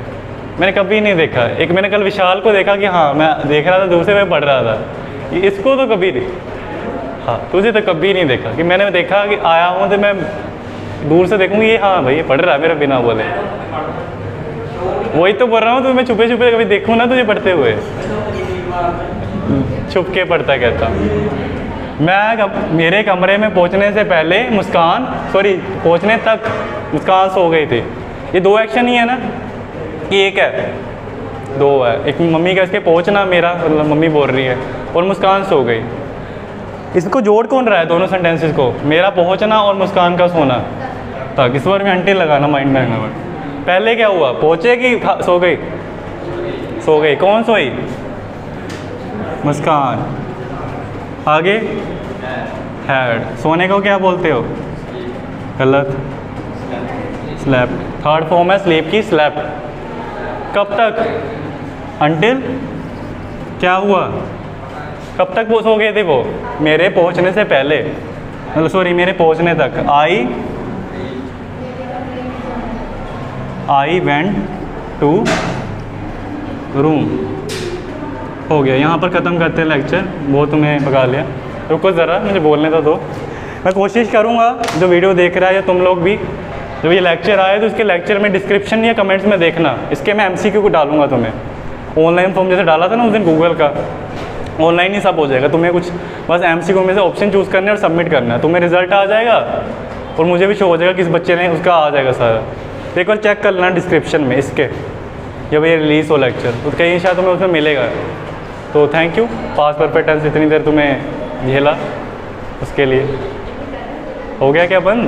मैंने कभी नहीं देखा। एक मैंने कल विशाल को देखा कि हाँ मैं देख रहा था, दूसरे में पढ़ रहा था। इसको तो कभी नहीं, हाँ तुझे तो कभी नहीं देखा कि मैंने देखा कि आया हूँ तो मैं दूर से देखूँगी ये हाँ भाई ये पढ़ रहा है मेरा बिना बोले। वही तो बोल रहा हूँ, तो मैं छुपे छुपे कभी देखूँ ना तुझे पढ़ते हुए, छुप के पढ़ता कहता। मेरे कमरे में पहुंचने से पहले पहुंचने तक मुस्कान सो गई थी। ये दो एक्शन ही है ना कि एक है? दो है। एक मम्मी का इसके पहुंचना, मेरा मतलब मम्मी बोल रही है, और मुस्कान सो गई। इसको जोड़ कौन रहा है दोनों सेंटेंसेस को? मेरा पहुंचना और मुस्कान का सोना तक। इस बार में अंटिल लगाना माइंड में रखना। पहले क्या हुआ? पहुंचे कि सो गई? सो गई। कौन सोई? मुस्कान। आगे हैड। सोने को क्या बोलते हो? गलत, स्लेप्ट। थर्ड फॉर्म है स्लीप की, स्लेप्ट। कब तक? अंटिल क्या हुआ? कब तक वो सो गए थे? वो मेरे पहुंचने से पहले, मतलब सॉरी मेरे पहुंचने तक। I went to room. हो गया। यहाँ पर ख़त्म करते हैं लेक्चर, वो तुम्हें पका लिया। रुको ज़रा, मुझे बोलने तो दो। मैं कोशिश करूँगा जो वीडियो देख रहा है या तुम लोग भी, जब ये लेक्चर आए तो इसके लेक्चर में डिस्क्रिप्शन या कमेंट्स में देखना, इसके मैं MCQ को डालूंगा तुम्हें। ऑनलाइन फॉर्म जैसे डाला था ना उस दिन गूगल का, ऑनलाइन ही सब हो जाएगा। तुम्हें कुछ बस MCQ में से ऑप्शन चूज़ करना है और सबमिट करना है। तुम्हें रिजल्ट आ जाएगा और मुझे भी शो हो जाएगा किस बच्चे ने, उसका आ जाएगा सारा। तो एक बार चेक कर लेना डिस्क्रिप्शन में इसके, जब ये रिलीज़ हो लेक्चर तो कहीं शायद तुम्हें उसमें मिलेगा। तो thank you, past perfect tense इतनी देर तुम्हें झेला उसके लिए। हो गया क्या बंद?